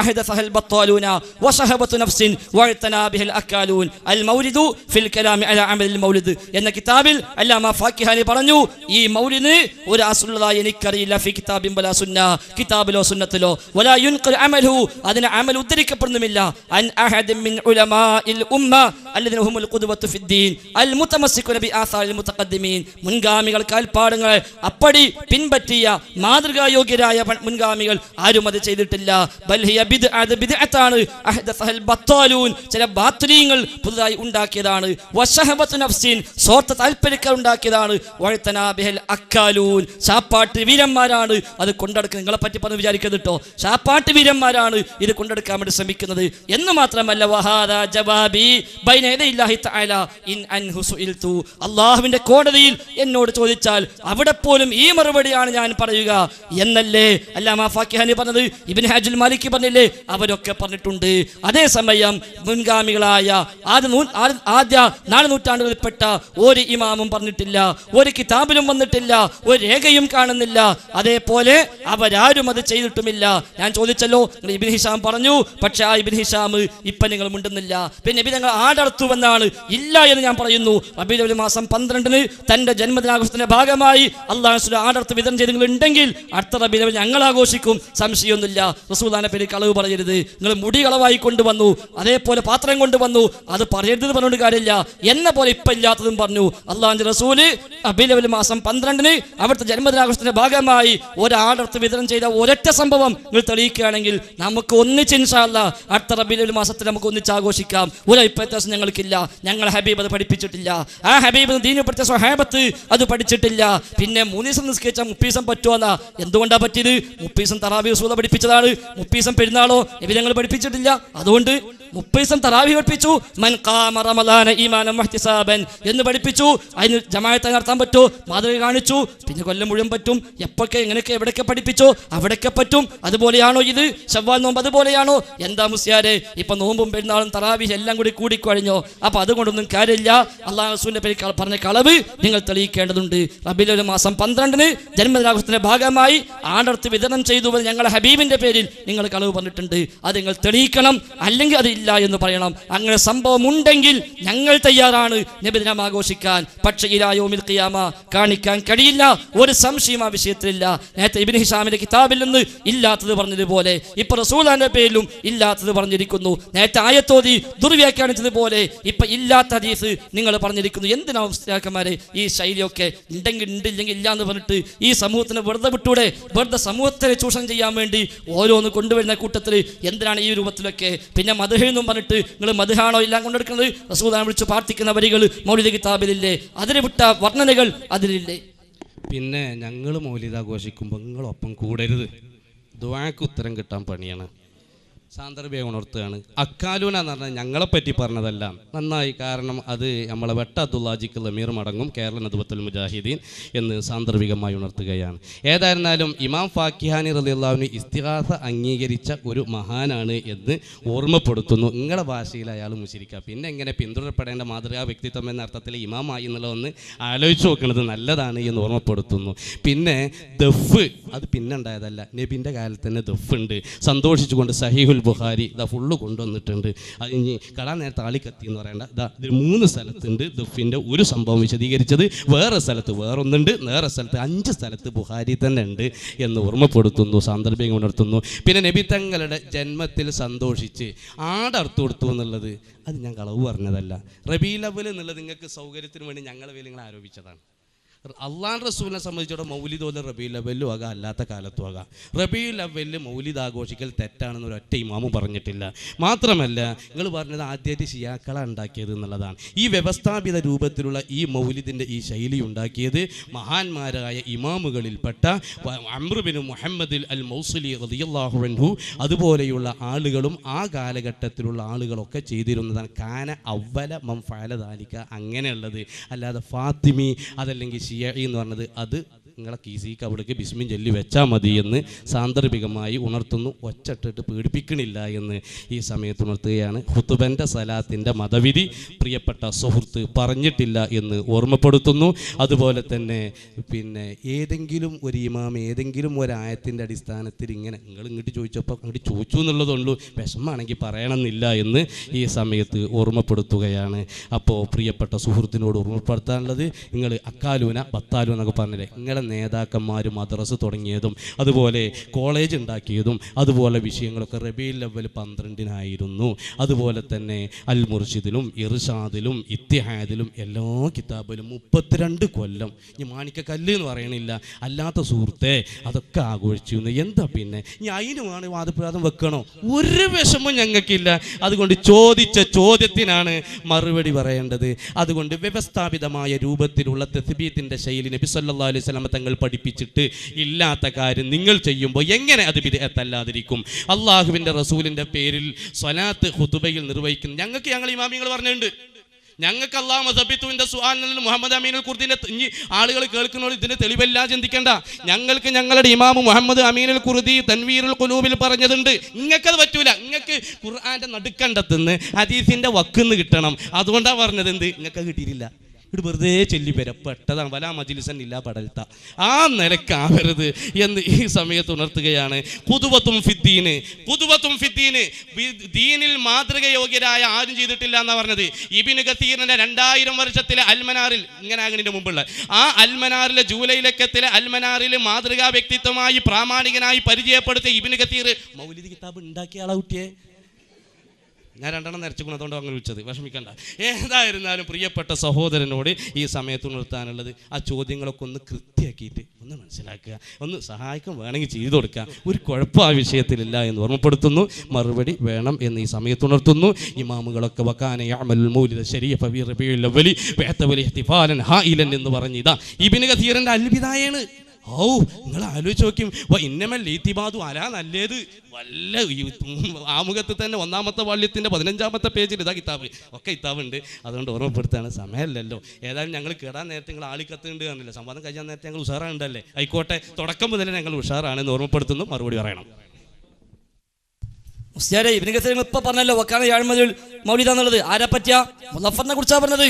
أحدثها البطالون وشهبة نفس واعتنى بها الأكالون المولد في الكلام على عمل المولد എന്ന കിതാബിൽ അല്ലാമ ഫാക്കിഹാനി പറഞ്ഞു ഈ മൗലിദിന് ഒരു അസ്ലുള്ളതായി എനിക്കറിയില്ല. ഫി കിതാബിൻ വലാ സുന്ന, കിതാബിലോ സുന്നത്തിലോ, വലാ യുൻഖൽ അമലുഹു, അതിന് അമൽ ഉദ്ധരിക്കപ്പെടുന്നുമില്ല. അൻ അഹദ് മിൻ ഉലമാഇൽ ഉമ്മ അല്ലദീന ഹുമുൽ ഖുദ്വത്തു ഫിദ്ദീൻ അൽ മുതമസ്സികുന ബിആസാരിൽ മുതഖദ്ദിമീൻ, മുൻഗാമികൾ കാൽപ്പാടുകളെ അപ്പടി പിൻപറ്റിയ മാതൃകായോഗ്യരായ മുൻഗാമികൾ ആരും അത് ചെയ്തിട്ടില്ല. ബൽ ഹിയ ബിദ്അത്താണ് അഹ്ദസഹൽ ബത്താലൂൻ, ചില ബാത്ലീങ്ങൾ പുതുതായി ഉണ്ടാക്കിയതാണ്. വശഹബത്തു നഫ്സിൻ, സ്വാർത്ഥ താൽപര്യക്കാർ ഉണ്ടാക്കിയതാണ്. വഅതനാ ബിഹൽ അക്കാലൂൻ, ശാപ്പാട്ട് വീരന്മാരാണ് അത് കൊണ്ടെടുക്കുന്നത്. നിങ്ങളെ പറ്റി പറഞ്ഞു വിചാരിക്കരുത് കേട്ടോ, ശാപ്പാട്ട് വീരന്മാരാണ് ഇത് കൊണ്ടെടുക്കാൻ വേണ്ടി ശ്രമിക്കുന്നത് എന്ന് മാത്രമല്ല. വഹാദാ ജവാബി ബൈന യദൈല്ലാഹി തആല ഇൻ അൻഹു സുഇൽതു, അല്ലാഹുവിന്റെ കോടതിയിൽ എന്നോട് ചോദിച്ചാൽ അവിടെ പോലും ഈ മറുപടിയാണ് ഞാൻ പറയുക എന്നല്ലേ അല്ലാമ ഫാക്കിഹാനി പറഞ്ഞത്. ഇബ്നു ഹജുൽ മാലിക്കി പറഞ്ഞില്ലേ, അവരൊക്കെ പറഞ്ഞിട്ടുണ്ട്. അതേസമയം മുൻഗാമികളായ ആദ്യ 4 നൂറ്റാണ്ടുകളിൽപ്പെട്ട ഒരു ഇമാമും പറഞ്ഞിട്ടില്ല, ഒരു കിതാബിലും വന്നിട്ടില്ല, ഒരു രേഖയും കാണുന്നില്ല. അതേപോലെ അവരാരും അത് ചെയ്തിട്ടുമില്ല. ഞാൻ ചോദിച്ചല്ലോ, ഇബ്നു ഹിഷാം പറഞ്ഞു, പക്ഷെ ആ ഇബ്നു ഹിഷാം ഇപ്പൊ നിങ്ങൾ മിണ്ടുന്നില്ല. പിന്നെ നബി ഞങ്ങൾ ആടർത്തുവെന്നാണ്, ഇല്ല എന്ന് ഞാൻ പറയുന്നു. റബീഉൽ അവ്വൽ മാസം 12-ന് തന്റെ ജന്മദിനാഘോഷത്തിന്റെ ഭാഗമായി അല്ലാഹു സുബ്ഹാനഹു ആടർത്ത് വിതരണം ചെയ്ത് നിങ്ങൾ ഉണ്ടെങ്കിൽ അടുത്ത റബീഉൽ അവ്വൽ ഞങ്ങൾ ആഘോഷിക്കും, സംശയമൊന്നുമില്ല. റസൂലുള്ളാഹിന്റെ പേരിൽ കളവ് പറയരുത്. നിങ്ങൾ മുടി കളവായി കൊണ്ടുവന്നു, അതേപോലെ പാത്രം കൊണ്ടുവന്നു, അത് പറയരുത് പറഞ്ഞുകൊണ്ട് കാര്യമില്ല എന്ന പോലെ ഇപ്പം ഇല്ലാത്തതും പറഞ്ഞു. അള്ളാഹുവിന്റെ റസൂല് റബീഉൽ അവ്വൽ മാസം 12-ന് അവിടുത്തെ ജന്മദിനാഘോഷത്തിന്റെ ഭാഗമായി ഒരാടർത്ത് വിതരണം ചെയ്ത ഒരൊറ്റ സംഭവം നിങ്ങൾ തെളിയിക്കുകയാണെങ്കിൽ നമുക്ക് ഒന്നിച്ച് ഇൻഷാ അല്ലാഹ് അടുത്ത റബീഉൽ അവ്വൽ മാസത്തിൽ നമുക്ക് ഒന്നിച്ച് ആഘോഷിക്കാം. ഒരു വ്യത്യാസം ഞങ്ങൾക്കില്ല. ഞങ്ങൾ ഹബീബ് അത് പഠിപ്പിച്ചിട്ടില്ല. ആ ഹബീബ് ദീനുപെടുത്തിയ സ്വഹാബത്ത് അത് പഠിച്ചിട്ടില്ല. പിന്നെ 3 ദിവസം നിസ്കരിച്ചാൽ 30 ദിവസം പറ്റുമെന്നാ. എന്തുകൊണ്ടാ പറ്റിയത്? 30 ദിവസം തറാവീഹ് റസൂൽ പഠിപ്പിച്ചതാണ്. 30 ദിവസം പെരുന്നാളോ നബി ഞങ്ങൾ പഠിപ്പിച്ചിട്ടില്ല. അതുകൊണ്ട് 30 ദിവസം തറാവീഹ് പഠിപ്പിച്ചു. മൻ ഖാമ റമളാന ഈമാനൻ വഹ്തിസാബൻ എന്ന് പഠിപ്പിച്ചു. അതിന് ജമാഅത്ത് നടത്താൻ പറ്റുമോ? മാതൃക കാണിച്ചു. പിന്നെ കൊല്ലം മുഴുവൻ പറ്റും. എപ്പോഴൊക്കെ എങ്ങനെയൊക്കെ എവിടെയൊക്കെ പഠിപ്പിച്ചോ അവിടെയൊക്കെ പറ്റും. അതുപോലെയാണോ ഇത്? ശവ്വാൽ നോമ്പ് അതുപോലെയാണോ? എന്താ മുസ്യാരെ, ഇപ്പൊ നോമ്പും പെരുന്നാളും തറാവീഹ് എല്ലാം കൂടി കൂടിക്കഴിഞ്ഞോ? അപ്പൊ അതുകൊണ്ടൊന്നും കാര്യമില്ല. അള്ളാഹു റസൂലിന്റെ പേരിൽ പറഞ്ഞ കളവ് നിങ്ങൾ തെളിയിക്കേണ്ടതുണ്ട്. റബീഉൽ അവ്വൽ മാസം 12-ന് ജന്മദിനാഘോഷത്തിന്റെ ഭാഗമായി ആടർത്ത് വിതരണം ചെയ്തു ഞങ്ങളുടെ ഹബീബിന്റെ പേരിൽ നിങ്ങൾ കളവ് പറഞ്ഞിട്ടുണ്ട്. അത് നിങ്ങൾ തെളിയിക്കണം, അല്ലെങ്കിൽ അത് ഇല്ല എന്ന് പറയണം. അങ്ങനെ സംഭവം ഉണ്ടെങ്കിൽ ഞങ്ങൾ തയ്യാറാണ് നബിദിനം ആഘോഷിക്കാൻ. പക്ഷേ ഇലാ യൗമിൽ ഖിയാമ കാണിക്കാൻ കഴിയില്ല. ഒരു സംശയം ആ വിഷയത്തിലില്ല. നേരത്തെ ഇബ്നു ഹിഷാമിന്റെ കിതാബിൽ നിന്ന് ഇല്ലാത്തത് പറഞ്ഞതുപോലെ ഇപ്പൊ റസൂലുള്ളാഹിന്റെ പേരിലും ഇല്ലാത്തത് പറഞ്ഞിരിക്കുന്നു. നേരത്തെ ആയത്തോതി ദുർവ്യാഖ്യാനിച്ചതുപോലെ ഇപ്പൊ ഇല്ലാത്ത ഹദീസ് നിങ്ങൾ പറഞ്ഞിരിക്കുന്നു. എന്തിനാ ഉസ്താദന്മാരെ ഈ ശൈലിയൊക്കെ? ഉണ്ടെങ്കിൽ ഉണ്ടില്ലെങ്കിൽ ഇല്ല എന്ന് പറഞ്ഞിട്ട് ഈ സമൂഹത്തിന് വെറുതെ വിട്ടൂടെ? വെറുതെ സമൂഹത്തെ ചൂഷണം ചെയ്യാൻ വേണ്ടി ഓരോന്ന് കൊണ്ടുവരുന്ന കൂട്ടത്തിൽ എന്തിനാണ് ഈ രൂപത്തിലൊക്കെ? പിന്നെ മദ്ഹ് എന്നും പറഞ്ഞിട്ട് നിങ്ങൾ മദ്ഹാണോ എല്ലാം കൊണ്ടെടുക്കുന്നത്? റസൂലുള്ളാഹിനെ വിളിച്ച് പ്രാർത്ഥിക്കുന്ന വരികൾ മൗലിദ് കിതാബിലില്ലേ? അതിന് വിട്ട വർണ്ണനകൾ അതിലില്ലേ? പിന്നെ ഞങ്ങൾ മൗലിദ് ആഘോഷിക്കുമ്പോൾ നിങ്ങളൊപ്പം കൂടരുത്. ദുആക്ക് ഉത്തരം കിട്ടാൻ പണിയാണ്. സാന്ദർഭികം ഉണർത്തുകയാണ്. അക്കാലൂന എന്ന് പറഞ്ഞാൽ ഞങ്ങളെപ്പറ്റി പറഞ്ഞതല്ല, നന്നായി. കാരണം അത് നമ്മളെ വെട്ട അബ്ദുല്ലാജിക്ക് ലമീർ മടങ്ങും കേരള നദ്വത്തുൽ മുജാഹിദീൻ എന്ന് സാന്ദർഭികമായി ഉണർത്തുകയാണ്. ഏതായിരുന്നാലും ഇമാം ഫാക്കിഹാനി റളിയല്ലാഹു ഇസ്തിഗാസ അംഗീകരിച്ച ഒരു മഹാനാണ് എന്ന് ഓർമ്മപ്പെടുത്തുന്നു. നിങ്ങളുടെ ഭാഷയിൽ അയാൾ മുശരിക്ക. പിന്നെ എങ്ങനെ പിന്തുടരപ്പെടേണ്ട മാതൃകാ വ്യക്തിത്വം എന്ന അർത്ഥത്തിൽ ഇമാമായി എന്നുള്ളതൊന്ന് ആലോചിച്ച് നോക്കുന്നത് നല്ലതാണ് എന്ന് ഓർമ്മപ്പെടുത്തുന്നു. പിന്നെ ദഫ് അത് പിന്നെ ഉണ്ടായതല്ല, നബിൻ്റെ കാലത്ത് തന്നെ ദഫ് ഉണ്ട്. സന്തോഷിച്ചുകൊണ്ട് സഹീഹുൽ ബുഖാരി ഇതാ ഫുള്ള് കൊണ്ടുവന്നിട്ടുണ്ട്. അത് ഇനി കളാൻ നേരത്തെ ആളിക്കത്തി എന്ന് പറയേണ്ട ഇതാ ഇതിൽ 3 സ്ഥലത്തുണ്ട് ദഫിൻ്റെ ഒരു സംഭവം വിശദീകരിച്ചത്, വേറെ സ്ഥലത്ത് വേറൊന്നുണ്ട്, വേറെ സ്ഥലത്ത് 5 സ്ഥലത്ത് ബുഖാരി തന്നെ ഉണ്ട് എന്ന് ഓർമ്മപ്പെടുത്തുന്നു, സാന്ദർഭികം ഉണർത്തുന്നു. പിന്നെ നബി തങ്ങളുടെ ജന്മത്തിൽ സന്തോഷിച്ച് ആടർത്തു കൊടുത്തു എന്നുള്ളത് അത് ഞാൻ കളവ് പറഞ്ഞതല്ല. റബീഉൽ അവ്വൽ എന്നുള്ളത് നിങ്ങൾക്ക് സൗകര്യത്തിന് വേണ്ടി ഞങ്ങളെ പേരിൽ നിങ്ങൾ ആരോപിച്ചതാണ്. അള്ളാഹ് റസൂലിനെ സംബന്ധിച്ചിടത്തോളം മൗലിദ് ഓതൽ റബീഉൽ അവ്വലും ആകാം, അല്ലാത്ത കാലത്തും ആകാം. റബീഉൽ അവ്വലിൽ മൗലിദ് ആഘോഷിക്കൽ തെറ്റാണെന്ന് ഒരൊറ്റ ഇമാമും പറഞ്ഞിട്ടില്ല. മാത്രമല്ല നിങ്ങൾ പറഞ്ഞത് ആദ്യമായിട്ട് ഷിയാക്കളാണ് ഉണ്ടാക്കിയത് എന്നുള്ളതാണ്. ഈ വ്യവസ്ഥാപിത രൂപത്തിലുള്ള ഈ മൗലിദിൻ്റെ ഈ ശൈലി ഉണ്ടാക്കിയത് മഹാന്മാരായ ഇമാമുകളിൽപ്പെട്ട അംർ ബിൻ മുഹമ്മദ് അൽ മൗസിലി റളിയല്ലാഹു അൻഹു അതുപോലെയുള്ള ആളുകളും ആ കാലഘട്ടത്തിലുള്ള ആളുകളൊക്കെ ചെയ്തിരുന്നതാണ്. കാന അവ്വല മൻ ഫഅല ദാലിക, അങ്ങനെയുള്ളത്. അല്ലാതെ ഫാത്തിമി അതല്ലെങ്കിൽ എന്ന് പറഞ്ഞത് അത് നിങ്ങളെ കീസിക്ക് അവിടേക്ക് ബിസ്മിൻ ചൊല്ലി വെച്ചാൽ മതി എന്ന് സാന്ദർഭികമായി ഉണർത്തുന്നു. ഒച്ചട്ടിട്ട് പീഡിപ്പിക്കണില്ല എന്ന് ഈ സമയത്ത് ഉണർത്തുകയാണ്. ഖുതുബൻ്റെ സലാത്തിൻ്റെ മതവിധി പ്രിയപ്പെട്ട സുഹൃത്ത് പറഞ്ഞിട്ടില്ല എന്ന് ഓർമ്മപ്പെടുത്തുന്നു. അതുപോലെ തന്നെ പിന്നെ ഏതെങ്കിലും ഒരു ഇമാം ഏതെങ്കിലും ഒരായത്തിൻ്റെ അടിസ്ഥാനത്തിൽ ഇങ്ങനെ നിങ്ങൾ ഇങ്ങോട്ട് ചോദിച്ചപ്പോൾ അങ്ങോട്ട് ചോദിച്ചു എന്നുള്ളതുള്ളൂ, വിഷമാണെങ്കിൽ പറയണമെന്നില്ല എന്ന് ഈ സമയത്ത് ഓർമ്മപ്പെടുത്തുകയാണ്. അപ്പോൾ പ്രിയപ്പെട്ട സുഹൃത്തിനോട് ഓർമ്മപ്പെടുത്താനുള്ളത്, നിങ്ങൾ അക്കാലൂന ബത്താലു എന്നൊക്കെ പറഞ്ഞില്ലേ, നിങ്ങളെ നേതാക്കന്മാർ മദ്രസ തുടങ്ങിയതും അതുപോലെ കോളേജ് ഉണ്ടാക്കിയതും അതുപോലെ വിഷയങ്ങളൊക്കെ റബീഉൽ അവ്വൽ 12-നായിരുന്നു. അതുപോലെ തന്നെ അൽ മുർഷിദിലും ഇർഷാദിലും ഇത്തിഹാദിലും എല്ലാ കിതാബിലും 32 കൊല്ലം. ഇനി മാണിക്കക്കല്ല് എന്ന് പറയണില്ല, അല്ലാത്ത സുഹൃത്തെ അതൊക്കെ ആഘോഷിച്ചു. എന്താ പിന്നെ ഇനി അതിനുമാണ് വാദപ്രവാദം വെക്കണോ? ഒരു വിഷമം ഞങ്ങൾക്കില്ല. അതുകൊണ്ട് ചോദിച്ച ചോദ്യത്തിനാണ് മറുപടി പറയേണ്ടത്. അതുകൊണ്ട് വ്യവസ്ഥാപിതമായ രൂപത്തിലുള്ള തസ്ബീഹിന്റെ ശൈലി നബി സല്ലല്ലാഹു അലൈഹി വസല്ലം തങ്ങൾ പഠിപ്പിച്ചിട്ട് ഇല്ലാത്ത കാര്യം നിങ്ങൾ ചെയ്യുമ്പോൾ എങ്ങനെ അത് ബിദ്അത്തല്ലാതിരിക്കും? അള്ളാഹുവിൻ്റെ റസൂലിൻ്റെ പേരിൽ സ്വലാത്ത് ഖുതുബയിൽ നിർവഹിക്കുന്നു. ഞങ്ങൾക്ക് ഞങ്ങൾ ഇമാമിങ്ങൾ പറഞ്ഞിട്ടുണ്ട്. ഞങ്ങൾക്ക് അല്ലാഹു സബിത്തുവിൻ്റെ സുആൽ മുഹമ്മദ് അമീനുൽ ഖുർദിൻ്റെ ഇനി ആളുകൾ കേൾക്കുന്നവർ ഇതിന് തെളിവല്ല ചിന്തിക്കേണ്ട. ഞങ്ങൾക്ക് ഞങ്ങളുടെ ഇമാം മുഹമ്മദ് അമീനുൽ ഖുർദി തൻവീറുൽ ഖുലൂബിൽ പറഞ്ഞതുണ്ട്. നിങ്ങൾക്കത് പറ്റൂല. നിങ്ങൾക്ക് ഖുർആൻ്റെ നടുക്കണ്ടത്തുനിന്ന് ഹദീസിൻ്റെ വക്കുന്ന് കിട്ടണം. അതുകൊണ്ടാണ് പറഞ്ഞത്. എന്ത് നിങ്ങൾക്ക് കിട്ടിയിട്ടില്ല, ഇത് വെറുതെ ചൊല്ലി പെട്ടതാണ്. വലാ മജ്ലിസൻ ഇല്ലാ പടൽത്ത, ആ നിലക്കാവരുത് എന്ന് ഈ സമയത്ത് ഉണർത്തുകയാണ്. ഖുദുവത്തും ഫിദ്ദീന്, ഖുദുവത്തും ഫിദ്ദീന്, ദീനിൽ മാതൃകയോഗ്യരായ ആരും ചെയ്തിട്ടില്ല എന്നാണ് പറഞ്ഞത്. ഇബ്നു കസീറിന്റെ 2000 വർഷത്തിലെ അൽമനാറിൽ, ഇങ്ങനെ ആകുന്നതിന് മുമ്പുള്ള ആ അൽമനാറിലെ ജൂലൈ ലക്കത്തിലെ അൽമനാറിൽ മാതൃകാ വ്യക്തിത്വമായി പ്രാമാണികനായി പരിചയപ്പെടുത്തിയ ഇബ്നു കസീർ മൗലിദ് കിതാബ് ഉണ്ടാക്കിയ ആളെ കുട്ടിയെ ഞാൻ 2 നിരച്ചുകൊണ്ട് അതുകൊണ്ട് അങ്ങനെ വിളിച്ചത്, വിഷമിക്കണ്ട. ഏതായിരുന്നാലും പ്രിയപ്പെട്ട സഹോദരനോട് ഈ സമയത്ത് ഉണർത്താനുള്ളത്, ആ ചോദ്യങ്ങളൊക്കെ ഒന്ന് കൃത്യമാക്കിയിട്ട് ഒന്ന് മനസ്സിലാക്കുക, ഒന്ന് സഹായിക്കാൻ വേണമെങ്കിൽ ചെയ്തു കൊടുക്കുക. ഒരു കുഴപ്പം ആ വിഷയത്തിലില്ല എന്ന് ഓർമ്മപ്പെടുത്തുന്നു. മറുപടി വേണം എന്ന് ഈ സമയത്ത് ഉണർത്തുന്നു. ഇമാമുകളൊക്കെ വക്കാന യഅമലുൽ മൗലിദ ശരീഅ ഫി റബീഉൽ അവ്വലി വയതവലി ഇഹ്തിഫാലൻ ഹായിലൻ എന്ന് പറഞ്ഞ് ഇതാ ഇബ്നു കസീറിന്റെ അൽബിദായാണ്. ഔ നിങ്ങൾ ആലോചിച്ച് നോക്കും. ഇന്നമൽ ഈത്തിബാദു അലാ നല്ലത് വല്ല ആമുഖത്തിൽ തന്നെ 1-ാമത്തെ വാള്യത്തിൻ്റെ 15-ാമത്തെ പേജിൽ ഇതാ കിതാബ് ഒക്കെ കിതാബുണ്ട്. അതുകൊണ്ട് ഓർമ്മപ്പെടുത്താണ്. സമയമല്ലല്ലോ. ഏതായാലും ഞങ്ങൾ കേടാൻ നേരത്തെ നിങ്ങൾ ആളിക്കത്തുണ്ട് കാണില്ല, സംവാദം കഴിയാൻ നേരത്തെ ഞങ്ങൾ ഉഷാറാണ്ടല്ലേ. ആയിക്കോട്ടെ, തുടക്കം മുതലേ ഞങ്ങൾ ഉഷാറാണെന്ന് ഓർമ്മപ്പെടുത്തുന്നു. മറുപടി പറയണം. മുസ്ലിയാരെ ഇബ്നു കസീർ ഇപ്പൊ പറഞ്ഞല്ലോ വക്കാന യഅമലുൽ മൗലിദ എന്നുള്ളത്. ആരെ പറ്റിയാ? മുളഫറിനെ കുറിച്ചാ പറഞ്ഞത്.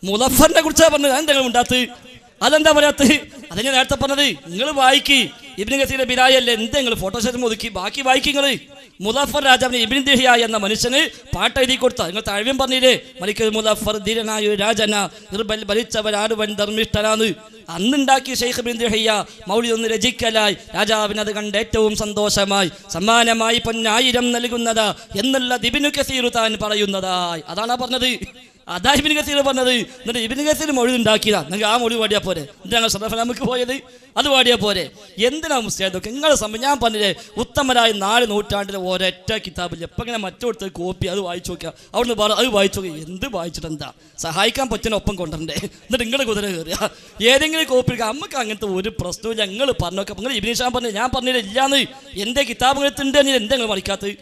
മുളഫറിനെ കുറിച്ചാ പറഞ്ഞത്. അതെന്താ ഉണ്ടാത്ത്? അതെന്താ പറയാത്തത്? അതെന്നെ നേരത്തെ പറഞ്ഞത്. നിങ്ങൾ വായിക്ക്, ഇബ്നു കസീറിന്റെ ബിരായല്ലേ, എന്താ നിങ്ങൾ ഫോട്ടോഷോട്ട് ഒതുക്കി ബാക്കി വായിക്ക്. നിങ്ങൾ മുളഫർ രാജാവിന് ഇബ്നു ദിഹിയ എന്ന മനുഷ്യന് പാട്ട് എഴുതി കൊടുത്ത നിങ്ങൾ താഴ്വ്യം പറഞ്ഞില്ലേ, മലിക്കൽ മുളഫർ ധീരനായ രാജന നിർബൽ ഭരിച്ചവരാടുവൻ ധർമ്മിഷ്ഠനാണ്. അന്നുണ്ടാക്കിയ ഷെയ്ഖ് ഇബ്നു ദിഹിയ മൗലിദ് ഒന്ന് രചിക്കലായി രാജാവിന് അത് കണ്ട് ഏറ്റവും സന്തോഷമായി സമ്മാനമായി 1000 നൽകുന്നതാ എന്നുള്ള ഇബ്നു കസീർ താൻ പറയുന്നതായി. അതാണ് പറഞ്ഞത്. അതാ ഇബ്നു കസീർ പറഞ്ഞത്. എന്നിട്ട് ഇബ്നു കസീർ മൗലിദ് ഉണ്ടാക്കിയതാ. നിങ്ങൾക്ക് ആ മൗലിദ് പാടിയാൽ പോരെ? എന്തിനാണ് സദഫ് നമുക്ക് പോയത്? അത് പാടിയാൽ പോരെ? എന്തിനാ മുസ്ലിയാദൊക്കെ നിങ്ങളെ സംബന്ധിച്ച് ഞാൻ പറഞ്ഞില്ലേ, ഉത്തമരായ 4 നൂറ്റാണ്ടിലെ ഒരൊറ്റ കിതാബില്ല. എപ്പോൾ ഇങ്ങനെ മറ്റോടത്ത് കോപ്പി അത് വായിച്ചു നോക്കുക, അവിടുന്ന് പറ അത് വായിച്ചു നോക്കുക. എന്ത് വായിച്ചിട്ട് എന്താ? സഹായിക്കാൻ പറ്റുന്ന ഒപ്പം കൊണ്ടുവരണ്ടേ? എന്നിട്ട് നിങ്ങൾ കുതിര കയറുക ഏതെങ്കിലും കോപ്പി എടുക്കുക. നമുക്ക് അങ്ങനത്തെ ഒരു പ്രശ്നവും ഞങ്ങൾ പറഞ്ഞോക്കാം. നിങ്ങൾ ഇബ്നു ഹിഷാം പറഞ്ഞു, ഞാൻ പറഞ്ഞില്ല ഇല്ലാന്ന്. എൻ്റെ കിതാബുകളുണ്ട്, എന്താ നിങ്ങൾ മറിക്കാത്തത്?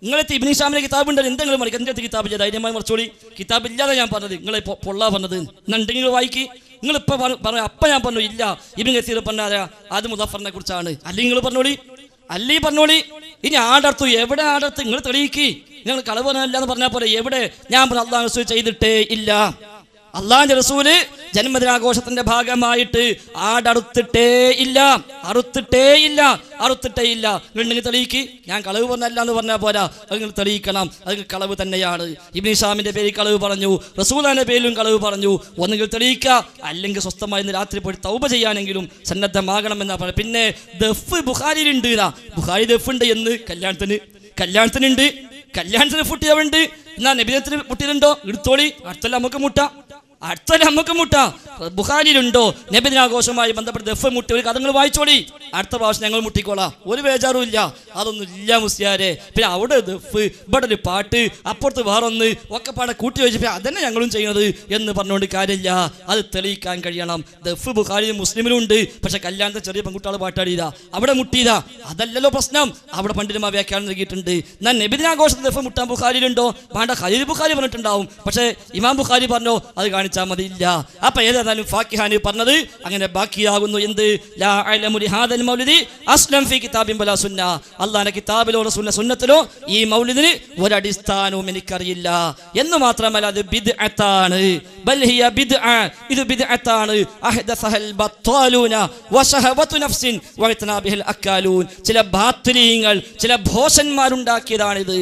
നിങ്ങളെ ഇബ്നു ഹിഷാമിന്റെ കിതാബ് ഉണ്ട്, എന്തെങ്കിലും മറിക്കാം. എൻ്റെ കിതാബില്ല, ധൈര്യമായി മറിച്ചോളി. കിതാബില്ലാതെ ഞാൻ പറഞ്ഞത്, നിങ്ങളെ പൊള്ളാ പറഞ്ഞത്. എന്നുണ്ടെങ്കിൽ വായിക്കി. നിങ്ങളിപ്പോൾ പറഞ്ഞു, അപ്പം ഞാൻ പറഞ്ഞു ഇല്ല ഇബ്നു കസീർ പറഞ്ഞാരാ അത് മുദഫറിനെ കുറിച്ചാണ്. അല്ലെങ്കിൽ നിങ്ങൾ പറഞ്ഞോളി, അല്ലെങ്കിൽ പറഞ്ഞോളി. ഇനി ആടർത്തു, എവിടെ ആടർത്ത്? നിങ്ങൾ തെളിയിക്കി. നിങ്ങൾ കളവ് പറഞ്ഞല്ല എന്ന് പറഞ്ഞാൽ പോലെ. എവിടെ? ഞാൻ പറഞ്ഞു അള്ളാഹു റസൂൽ ചെയ്തിട്ടേ ഇല്ല. അള്ളാഹിന്റെ റസൂല് ജന്മദിനാഘോഷത്തിന്റെ ഭാഗമായിട്ട് അറുത്തിട്ടേ ഇല്ല. നിങ്ങൾ തെളിയിക്ക്. ഞാൻ കളവ് പറഞ്ഞല്ല എന്ന് പറഞ്ഞാൽ പോരാ, അത് നിങ്ങൾ തെളിയിക്കണം. അത് കളവ് തന്നെയാണ്. ഇബ്നു ഹിശാമിന്റെ പേരിൽ കളവ് പറഞ്ഞു, റസൂലുള്ളാഹിന്റെ പേരിലും കളവ് പറഞ്ഞു. ഒന്നുകിൽ തെളിയിക്കുക, അല്ലെങ്കിൽ സ്വസ്ഥമായി ഇന്ന് രാത്രി പോയി തൗബ ചെയ്യാനെങ്കിലും സന്നദ്ധമാകണമെന്നാ പറയുന്നത്. പിന്നെ ദഫ് ബുഖാരിയിലുണ്ട്. ബുഖാരി ദഫ് ഉണ്ട് എന്ന് കല്യാണത്തിനുണ്ട്. കല്യാണത്തിന് ഫുട്ടിയവുണ്ട്. എന്നാ നബിദിനത്തിന് ഫുട്ടിലുണ്ടോ? എടുത്തോളി, അടുത്തല്ല നമുക്ക് മുട്ട. ബുഖാരിയിലുണ്ടോ നബിദിനാഘോഷവുമായി ബന്ധപ്പെട്ട് ദഫ് മുട്ടി? ഒരു കഥകൾ വായിച്ചോളി, അടുത്ത പ്രാവശ്യം ഞങ്ങൾ മുട്ടിക്കോളാം, ഒരു ബേജാറും ഇല്ല. അതൊന്നും ഇല്ല മുസ്ലിയാരെ. പിന്നെ അവിടെ ദഫ്, ഇവിടെ ഒരു പാട്ട്, അപ്പുറത്ത് വേറൊന്ന്, ഒക്കെ പാടെ കൂട്ടി വെച്ചപ്പോൾ അതന്നെ ഞങ്ങളും ചെയ്യുന്നത് എന്ന് പറഞ്ഞുകൊണ്ട് കാര്യമില്ല. അത് തെളിയിക്കാൻ കഴിയണം. ദഫ് ബുഖാരിയും മുസ്ലിമിലും ഉണ്ട്. പക്ഷെ കല്യാണത്തെ ചെറിയ പെൺകുട്ടികൾ പാട്ടാടിയതാ, അവിടെ മുട്ടിയതാ, അതല്ലല്ലോ പ്രശ്നം. അവിടെ പണ്ഡിതന്മാർ വ്യാഖ്യാനം നൽകിയിട്ടുണ്ട്. എന്നാൽ നബിദിനാഘോഷത്തിൽ ദഫ് മുട്ടാൻ ബുഖാരിയിലുണ്ടോ? വേണ്ട, ഖലീൽ ബുഖാരി പറഞ്ഞിട്ടുണ്ടാവും. പക്ഷേ ഇമാം ബുഖാരി പറഞ്ഞോ? അത് കാണിച്ചാൽ മതി. ഇല്ല. അപ്പൊ ഏതായാലും ഫാക്കിഹാനി പറഞ്ഞത് അങ്ങനെ ബാക്കിയാകുന്നു. എന്ത്? ലാ അഅലമു ലിഹാദൽ മൗലിദി അസ്ലം ഫീ കിതാബിൻ വലാ സുന്ന. അല്ലാഹുവിന്റെ കിതാബിലോ റസൂലിന്റെ സുന്നത്തിലോ ഈ മൗലിദിന് ഒരടിസ്ഥാനവും എനിക്കറിയില്ല എന്ന് മാത്രമല്ല, അത് ബിദ്അത്താണ്. ബൽ ഹിയ ബിദ്അ, ഇത് ബിദ്അത്താണ്. അഹ്ദസഹൽ ബത്താലൂന വശഹവതു നഫ്സിൻ വഇത്നാബിഹിൽ അക്കാലൂൻ. ചില ബാത്തിലീങ്ങൾ, ചില ഭോഷന്മാരുണ്ടാക്കിയതാണിത്,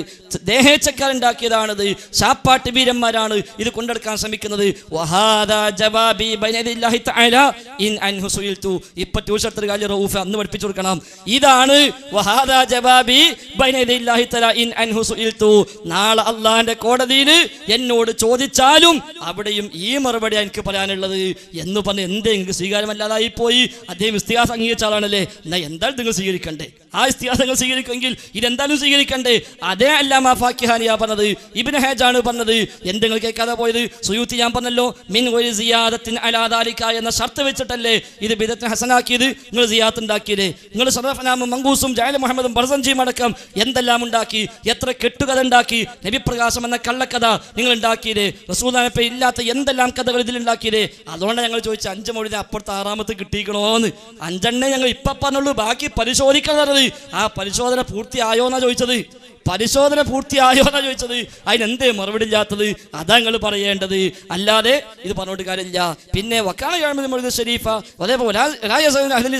ദേഹേച്ഛക്കാരുണ്ടാക്കിയതാണിത്, ശാപ്പാട്ട് വീരന്മാരാണ് ഇത് കൊണ്ടെടുക്കാൻ ശ്രമിക്കുന്നത്. ഇപ്പൊ ട്യൂഷർത്ത് റഊഫ് അന്ന് പഠിപ്പിച്ചു കൊടുക്കണം. ഇതാണ് നാളെ അള്ളാന്റെ കോടതിയിൽ എന്നോട് ചോദിച്ചാലും അവിടെയും ഈ മറുപടി എനിക്ക് പറയാനുള്ളത് എന്ന് പറഞ്ഞ് എന്തേ നിങ്ങൾക്ക് സ്വീകാര്യമല്ലാതായി പോയി. അദ്ദേഹം ഇസ്തിഹാസ അംഗീകരിച്ച ആളാണല്ലേ, എന്നാ എന്തായാലും നിങ്ങൾ സ്വീകരിക്കണ്ടേ? ആ ഇസ്തിഹാസങ്ങൾ സ്വീകരിക്കുമെങ്കിൽ ഇതെന്തായാലും സ്വീകരിക്കണ്ടേ? അതേ അല്ലാമ ഫാക്കിഹാനിയാ പറഞ്ഞത്, ഇബ്നു ഹജാണ് പറഞ്ഞത്. എന്തെങ്കിലും കേൾക്കാതെ പോയത്? സുയൂത്തി ഞാൻ പറഞ്ഞല്ലോ, മിൻ ഒരു സിയാദത്തിൻ അലാ ദാലിക എന്ന ഷർത്ത് വെച്ചിട്ടല്ലേ ഇത് ബിദഅത്ത് ഹസനാക്കിയത്. നിങ്ങൾ സിയാദത്ത് ഉണ്ടാക്കിയത്, നിങ്ങൾ സറഫനാമും മങ്കൂസും ജാല മുഹമ്മദും ബർസൻജിയും അടക്കം എന്തെല്ലാം ഉണ്ടാക്കി, എത്ര കെട്ടുകഥ ഉണ്ടാക്കി. നബിപ്രകാശം എന്ന കള്ളക്കഥ നിങ്ങൾ ഉണ്ടാക്കിയത്, റസൂലുള്ളാഹിനെ ഇല്ലാത്ത എന്തെല്ലാം കഥകൾ ഇതിലുണ്ടാക്കിയത്. അതുകൊണ്ടാണ് ഞങ്ങൾ ചോദിച്ചത് 5 മൗലിദിന് അപ്പുറത്ത് 6ാമത്തെ കിട്ടിക്കണോന്ന്. 5 ഞങ്ങൾ ഇപ്പൊ പറഞ്ഞുള്ളൂ, ബാക്കി പരിശോധിക്കണം. ആ പരിശോധന പൂർത്തിയായോന്നാ ചോദിച്ചത്. അതിനെന്തേ മറുപടി ഇല്ലാത്തത്? അതാ നിങ്ങൾ പറയേണ്ടത്, അല്ലാതെ ഇത് പറഞ്ഞോട്ട് കാര്യമില്ല. പിന്നെ വക്കാന ഷരീഫ അതേപോലെ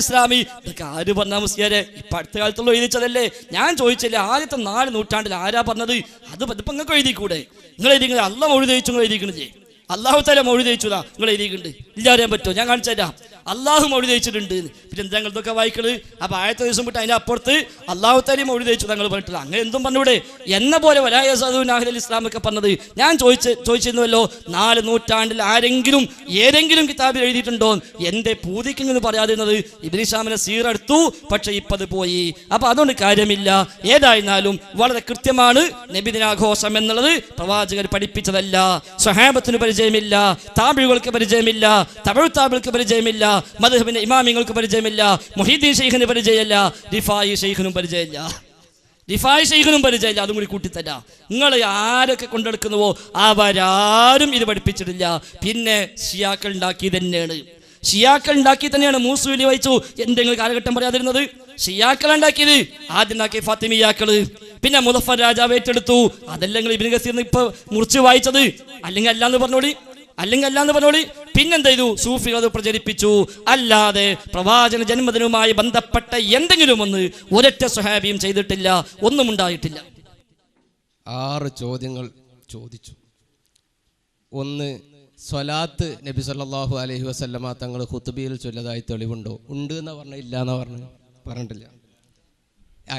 ഇസ്ലാമി ഇതൊക്കെ ആര് പറഞ്ഞ മുസ്ലിയാരെ? ഇപ്പൊ അടുത്ത കാലത്തുള്ള എഴുതിച്ചതല്ലേ? ഞാൻ ചോദിച്ചില്ലേ, ആദ്യത്തെ 4 നൂറ്റാണ്ടിൽ ആരാ പറഞ്ഞത്? അത് ഇപ്പൊ നിങ്ങൾക്ക് എഴുതിക്കൂടെ? നിങ്ങൾ എഴുതിക്കുന്നത് അല്ല മൗലിദ് കഴിച്ചു, നിങ്ങൾ എഴുതിക്കണില്ലേ? അള്ളാഹു താല മൗലിദ് കഴിച്ചതാ നിങ്ങൾ എഴുതിയിട്ടുണ്ട്. ഇല്ല അറിയാൻ പറ്റുമോ? ഞാൻ കാണിച്ചു തരാം. അള്ളാഹു മൗലിദ് കഴിച്ചിട്ടുണ്ട്. പിന്നെ എന്താ നിങ്ങൾ ഇതൊക്കെ വായിക്കണത്? അപ്പൊ ആയത്തെ ദിവസം വിട്ട് അതിന്റെ അപ്പുറത്ത് അള്ളാഹു താലി മൗലിദ് കഴിച്ചു നിങ്ങൾ പറഞ്ഞിട്ടില്ല. അങ്ങനെ എന്തും പറഞ്ഞൂടെ? എന്ന പോലെ വലായൽ ഇസ്ലാമൊക്കെ പറഞ്ഞത് ഞാൻ ചോദിച്ചിരുന്നുവല്ലോ, 4 നൂറ്റാണ്ടിൽ ആരെങ്കിലും ഏതെങ്കിലും കിതാബിൽ എഴുതിയിട്ടുണ്ടോ? എന്റെ പൂതിക്കെന്ന് പറയാതിരുന്നത് ഇബ്നു ഹിശാമിനെ സീറെടുത്തു, പക്ഷെ ഇപ്പത് പോയി. അപ്പൊ അതുകൊണ്ട് കാര്യമില്ല. ഏതായിരുന്നാലും വളരെ കൃത്യമാണ്, നബിദിനാഘോഷം എന്നുള്ളത് പ്രവാചകർ പഠിപ്പിച്ചതല്ല. സ്വഹാബത്തിന് പരിചയമില്ല, താബിഈകൾക്ക് പരിചയമില്ല, തബഉ താബിഈകൾക്ക് പരിചയമില്ല, മദ്ഹബിന്റെ ഇമാമിങ്ങൾക്ക് പരിചയമില്ല, മുഹീദ്ദീൻ ശൈഖിന് പരിചയമില്ല, റിഫായി ശൈഖിനും പരിചയമില്ല. അതും കൂടി കൂട്ടിത്തരാം. നിങ്ങൾ ആരൊക്കെ കൊണ്ടെടുക്കുന്നുവോ അവരാരും ഇത് പഠിപ്പിച്ചിട്ടില്ല. പിന്നെ ഷിയാക്കൾ ഉണ്ടാക്കി തന്നെയാണ് മൂസൂലി വായിച്ചു. എന്തെങ്കിലും കാലഘട്ടം പറയാതിരുന്നത്? ഷിയാക്കൾ ഉണ്ടാക്കിയത്. ആദ്യം ഉണ്ടാക്കിയ ഫാത്തിമിയാക്കള്, പിന്നെ മുദഫർ രാജാവ് ഏറ്റെടുത്തു. അതല്ലെങ്കിൽ ഇബ്നു കസീർ ഇപ്പൊ മുറിച്ച് വായിച്ചത്. അല്ലെങ്കിൽ അല്ലാന്ന് പറഞ്ഞോളി. പിന്നെന്ത് ചെയ്തു? സൂഫികൾ അത് പ്രചരിപ്പിച്ചു. അല്ലാതെ പ്രവാചക ജന്മദിനവുമായി ബന്ധപ്പെട്ട എന്തെങ്കിലും ഒന്ന് ഒരൊറ്റ സ്വഹാബിയും ചെയ്തിട്ടില്ല, ഒന്നും ഉണ്ടായിട്ടില്ല. 6 ചോദ്യങ്ങൾ ചോദിച്ചു. ഒന്ന്, സ്വലാത്ത് നബി സല്ലല്ലാഹു അലൈഹി വസല്ലമ തങ്ങൾ ഖുത്ബയിൽ ചൊല്ലതായി തെളിവുണ്ടോ? ഉണ്ട് എന്നാ പറഞ്ഞ, ഇല്ല എന്നാ പറഞ്ഞിട്ടില്ല.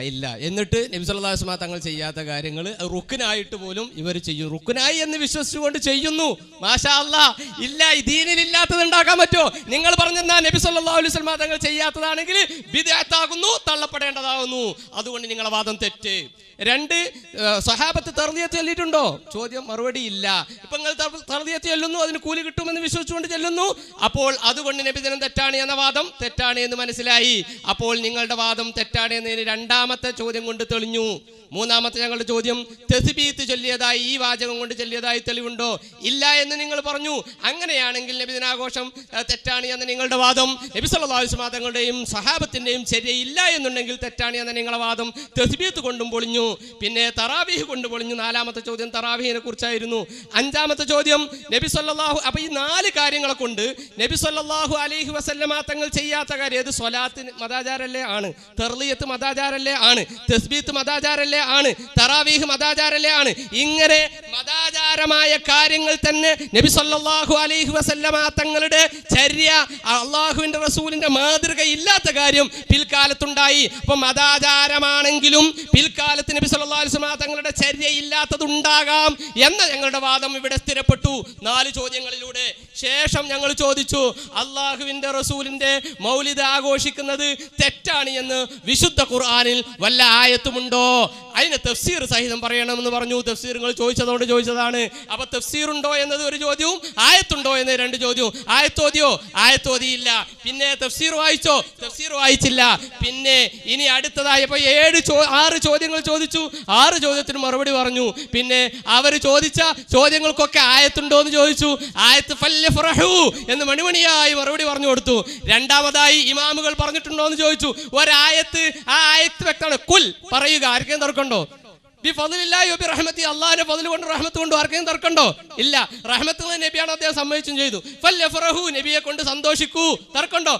ഇല്ല. എന്നിട്ട് നബി സല്ലല്ലാഹു അലൈഹി വസല്ലം തങ്ങൾ ചെയ്യാത്ത കാര്യങ്ങൾ റുക്നായിട്ട് പോലും ഇവർ ചെയ്യും. റുക്നായി എന്ന് വിശ്വസിച്ചുകൊണ്ട് ചെയ്യുന്നു. മാഷാ അല്ലാഹ്. ഇല്ല, ഈ ദീനിൽ ഇല്ലാത്തത് ഉണ്ടാക്കാൻ പറ്റുമോ? നിങ്ങൾ പറഞ്ഞാൽ നബി സല്ലല്ലാഹു അലൈഹി വസല്ലം തങ്ങൾ ചെയ്യാത്തതാണെങ്കിൽ ബിദ്അത്താകുന്നു, തള്ളപ്പെടേണ്ടതാകുന്നു. അതുകൊണ്ട് നിങ്ങളുടെ വാദം തെറ്റ്. 2, സ്വഹാബത്ത് തർദിയത്ത് ചൊല്ലിയിട്ടുണ്ടോ? ചോദ്യം മറുപടി ഇല്ല. ഇപ്പൊ നിങ്ങൾ തർദിയത്ത് ചൊല്ലുന്നു, അതിന് കൂലി കിട്ടുമെന്ന് വിശ്വസിച്ചുകൊണ്ട് ചെല്ലുന്നു. അപ്പോൾ അതുകൊണ്ട് നബിദിനം തെറ്റാണ് എന്ന വാദം തെറ്റാണ് എന്ന് മനസ്സിലായി. അപ്പോൾ നിങ്ങളുടെ വാദം തെറ്റാണ് എന്നതിന് 2 രണ്ടാമത്തെ ചോദ്യം കൊണ്ട് തെളിഞ്ഞു. മൂന്നാമത്തെ ഞങ്ങളുടെ ചോദ്യം, തസ്ബീത്ത് ചൊല്ലിയതായി ഈ വാചകം കൊണ്ട് ചൊല്ലിയതായി തെളിവുണ്ടോ? ഇല്ല എന്ന് നിങ്ങൾ പറഞ്ഞു. അങ്ങനെയാണെങ്കിൽ നബിദിനാഘോഷം തെറ്റാണ് എന്ന നിങ്ങളുടെ വാദം, നബി സല്ലല്ലാഹു അലൈഹി വസല്ലം തങ്ങളുടെയും സഹാബത്തിന്റെയും ശരിയില്ല എന്നുണ്ടെങ്കിൽ തെറ്റാണ് എന്ന നിങ്ങളുടെ വാദം തസ്ബീത്ത് കൊണ്ടും പൊളിഞ്ഞു. പിന്നെ തറാവീഹ് കൊണ്ട് പൊളിഞ്ഞു. നാലാമത്തെ ചോദ്യം തറാവീഹിനെ കുറിച്ചായിരുന്നു. അഞ്ചാമത്തെ ചോദ്യം, നബി സല്ലല്ലാഹു, അപ്പൊ ഈ 4 കാര്യങ്ങളെ കൊണ്ട് നബി സല്ലല്ലാഹു അലൈഹി വസല്ലമ തങ്ങൾ ചെയ്യാത്ത കാര്യം ഏത്? സ്വലാത്തിന് മതാചാരല്ലേ ആണ്, തർലിയത്ത് മതാചാരല്ലേ ആണ്, തസ്ബീത്ത് മതാചാരല്ലേ ആണ്, തറാവീഹ് മതാചാരല്ലേ ആണ്. ഇങ്ങനെ മതാചാരമായ കാര്യങ്ങൾ തന്നെ നബി സല്ലല്ലാഹു അലൈഹി വസല്ലമ തങ്ങളുടെ ചര്യ, അള്ളാഹുവിന്റെ റസൂലിന്റെ മാതൃക ഇല്ലാത്ത കാര്യം പിൽക്കാലത്തുണ്ടായി. അപ്പൊ മതാചാരമാണെങ്കിലും പിൽക്കാലത്ത് നബി സല്ലല്ലാഹു അലൈഹി വസല്ലമ തങ്ങളുടെ ചര്യ ഇല്ലാത്തതുണ്ടാകാം എന്ന ഞങ്ങളുടെ വാദം ഇവിടെ സ്ഥിരപ്പെട്ടു 4 ചോദ്യങ്ങളിലൂടെ. ശേഷം ഞങ്ങൾ ചോദിച്ചു, അള്ളാഹുവിന്റെ റസൂലിന്റെ മൗലിദ് ആഘോഷിക്കുന്നത് തെറ്റാണ് എന്ന് വിശുദ്ധ ഖുർആനിൽ വല്ല ആയത്തുമുണ്ടോ? അതിന് തഫ്സീർ സഹിതം പറയണമെന്ന് പറഞ്ഞു. തഫ്സീറുകൾ ചോദിച്ചതുകൊണ്ട് ചോദിച്ചതാണ്. അപ്പൊ തഫ്സീർ ഉണ്ടോ എന്നത് ഒരു ചോദ്യവും, ആയത്തുണ്ടോ എന്നത് 2 ചോദ്യവും. ആയത്തോതിയോ? ആയത്തോതിയില്ല. പിന്നെ തഫ്സീർ വായിച്ചോ? തഫ്സീർ വായിച്ചില്ല. പിന്നെ ഇനി അടുത്തതായപ്പോ 6 ചോദ്യങ്ങൾ ചോദിച്ചു. 6 ചോദ്യത്തിന് മറുപടി പറഞ്ഞു. പിന്നെ അവർ ചോദിച്ച ചോദ്യങ്ങൾക്കൊക്കെ ആയത്തുണ്ടോ എന്ന് ചോദിച്ചു. ആയത്ത് ഫല്യഫ്റഹു എന്ന് മണിമണിയായി മറുപടി പറഞ്ഞു കൊടുത്തു. രണ്ടാമതായി ഇമാമുകൾ പറഞ്ഞിട്ടുണ്ടോ എന്ന് ചോദിച്ചു. ഒരായത്ത്, ആ ആയത്ത് വ്യക്തമാണ്. കുൽ പറയുക. ആർക്കെയും തർക്കണ്ടോ? ബിഫദ്ലില്ലാഹി വബിറഹ്മതി, അല്ലാഹുവിന്റെ ഫദ്ൽ കൊണ്ട് റഹ്മത്ത് കൊണ്ട് ആർക്കെയും തർക്കണ്ടോ? ഇല്ല. റഹ്മത്ത് നബിയാണ്, അദ്ദേഹം സമ്മതിച്ചും ചെയ്തു. ഫല്യഫ്റഹു, നബിയെ കൊണ്ട് സന്തോഷിക്കൂ. തർക്കണ്ടോ?